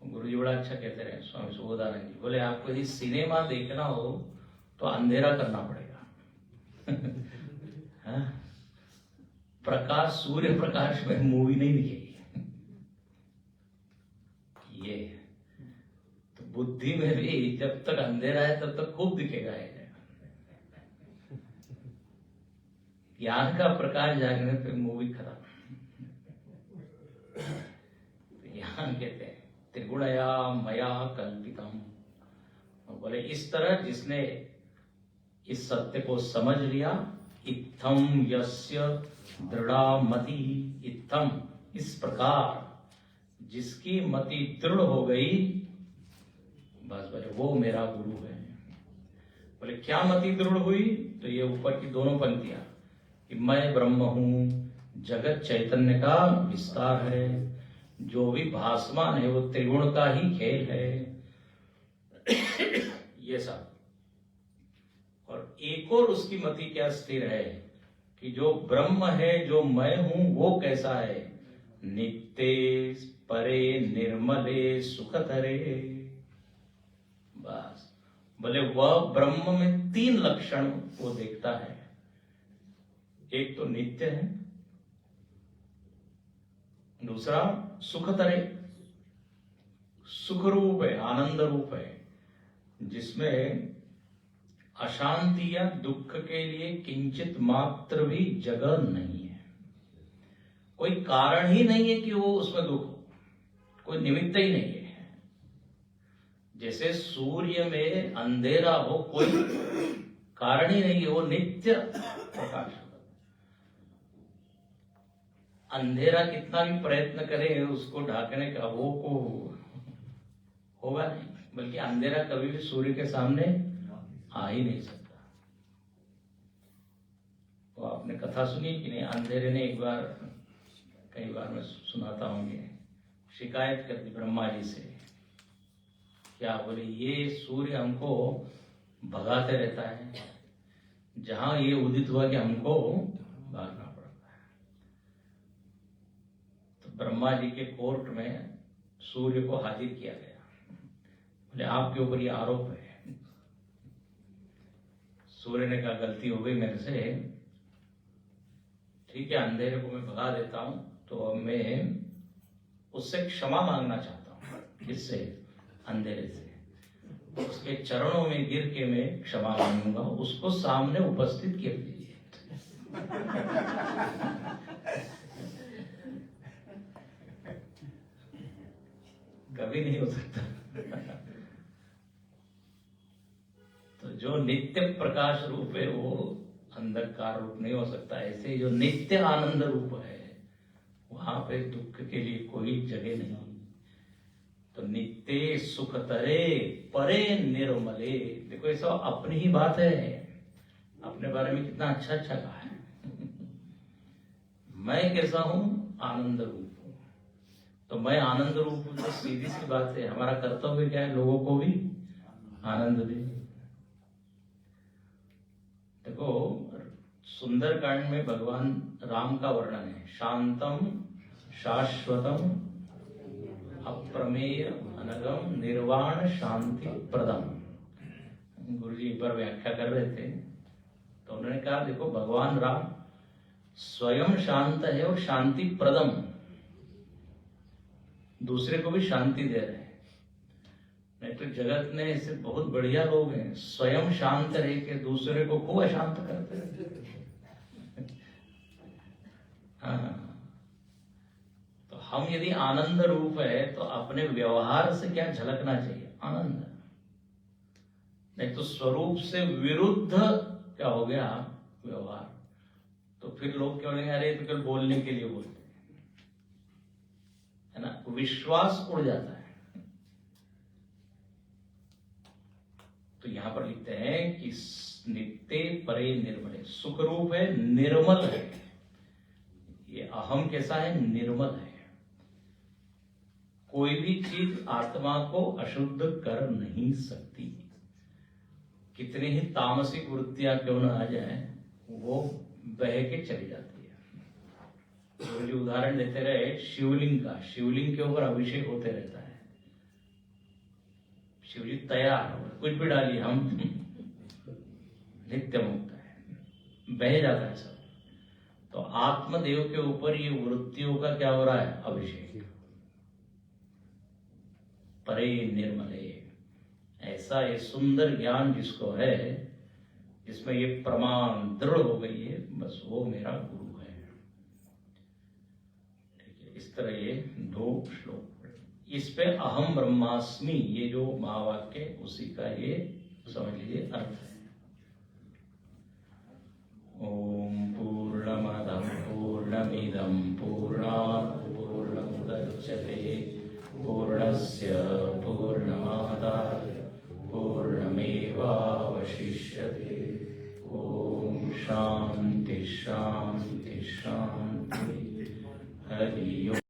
गुरु जी बड़ा अच्छा कहते रहे स्वामी सुबोधानंद जी, बोले आपको यदि सिनेमा देखना हो तो अंधेरा करना पड़ेगा। हाँ? प्रकाश, सूर्य प्रकाश में मूवी नहीं दिखेगी। ये तो बुद्धि में भी जब तक अंधेरा है तब तक खूब दिखेगा ये। ज्ञान का प्रकाश जागने पे मूवी खत्म। यहाँ कहते हैं त्रिगुणया मया कल्पितम। बोले इस तरह जिसने इस सत्य को समझ लिया, इत्थम यस्य दृढ़ा मति, इत्थम इस प्रकार जिसकी मति दृढ़ हो गई, बस बोले वो मेरा गुरु है। बोले क्या मति दृढ़ हुई? तो ये ऊपर की दोनों पंक्तियां कि मैं ब्रह्म हूं, जगत चैतन्य का विस्तार है, जो भी भासमान है वो त्रिगुण का ही खेल है, ये सब। और एक और उसकी मति क्या स्थिर है कि जो ब्रह्म है, जो मैं हूं, वो कैसा है? नित्य परे निर्मले सुखतरे। बस बोले वह ब्रह्म में 3 लक्षण वो देखता है। एक तो नित्य है, दूसरा सुखतरे, सुख रूप है, आनंद रूप है, जिसमें अशांति या दुख के लिए किंचित मात्र भी जगह नहीं है। कोई कारण ही नहीं है कि वो उसमें दुख हो, कोई निमित्त ही नहीं है। जैसे सूर्य में अंधेरा हो, कोई कारण ही नहीं है, वो नित्य प्रकाश होता। अंधेरा कितना भी प्रयत्न करे उसको ढाकने का, वो को होगा नहीं, बल्कि अंधेरा कभी भी सूर्य के सामने आ ही नहीं सकता। तो आपने कथा सुनी कि नहीं? अंधेरे ने एक बार, कई बार मैं सुनाता हूँ, ये शिकायत कर दी ब्रह्मा जी से। क्या बोले? ये सूर्य हमको भगाते रहता है, जहां ये उदित हुआ कि हमको भागना पड़ता है। तो ब्रह्मा जी के कोर्ट में सूर्य को हाजिर किया गया। बोले आपके ऊपर ये आरोप है। सूर्य ने कहा गलती हो गई मेरे से, ठीक है, अंधेरे को मैं भगा देता हूं, तो अब मैं उससे क्षमा मांगना चाहता हूं। किससे? अंधेरे से। उसके चरणों में गिर के मैं क्षमा मांगूंगा, उसको सामने उपस्थित कर दीजिए। कभी नहीं हो सकता। तो जो नित्य प्रकाश रूप है वो अंधकार रूप नहीं हो सकता। ऐसे ही जो नित्य आनंद रूप है, वहां पे दुख के लिए कोई जगह नहीं। तो नित्य सुखतरे परे निर्मले। देखो ये सब अपनी ही बात है, अपने बारे में कितना अच्छा अच्छा कहा है। मैं कैसा हूं? आनंद रूप हूं। तो मैं आनंद रूप हूं, तो सीधी सी बात है, हमारा कर्तव्य क्या है? लोगों को भी आनंद दे। देखो सुंदरकांड में भगवान राम का वर्णन है, शांतम शाश्वतम अप्रमेय अनगम निर्वाण शांति प्रदम। गुरु जी पर व्याख्या कर रहे थे तो उन्होंने कहा देखो भगवान राम स्वयं शांत है और शांति प्रदम, दूसरे को भी शांति दे रहे हैं। नहीं तो जगत में ऐसे बहुत बढ़िया लोग हैं, स्वयं शांत रह के दूसरे को खूब अशांत करते रहते। हाँ, तो हम यदि आनंद रूप है तो अपने व्यवहार से क्या झलकना चाहिए? आनंद। नहीं तो स्वरूप से विरुद्ध क्या हो गया? व्यवहार। तो फिर लोग क्या बोलेंगे? अरे तो केवल बोलने के लिए बोलते है ना, विश्वास उड़ जाता है। तो यहां पर लिखते हैं कि नित्य परे निर्मल, सुख रूप है, निर्मल है। ये अहम कैसा है? निर्मल है। कोई भी चीज आत्मा को अशुद्ध कर नहीं सकती। कितनी ही तामसिक वृत्तियां क्यों न आ जाए, वो बह के चली जाती है। तो जो उदाहरण देते रहे शिवलिंग का, शिवलिंग के ऊपर अभिषेक होते रहता है, शिवजी तैयार, कुछ भी डालिए, हम नित्य मुक्त है, बह जाता है सब। तो आत्मदेव के ऊपर ये वृत्तियों का क्या हो रहा है? अभिषेक। परे निर्मले, ऐसा ये सुंदर ज्ञान जिसको है, जिसमें ये प्रमाण दृढ़ हो गई है, बस वो मेरा गुरु है। ठीक है, इस तरह ये 2 श्लोक। इस पे अहम ब्रह्मास्मि ये जो महावाक्य उसी का ये समझ लीजिए अर्थ है। ओम पूर्णमदः पूर्णमिदं पूर्णात् पूर्णमुदच्यते पूर्णस्य पूर्णमादाय पूर्णमेवावशिष्यते। ओम शांति शांति शांति। हरि ओम।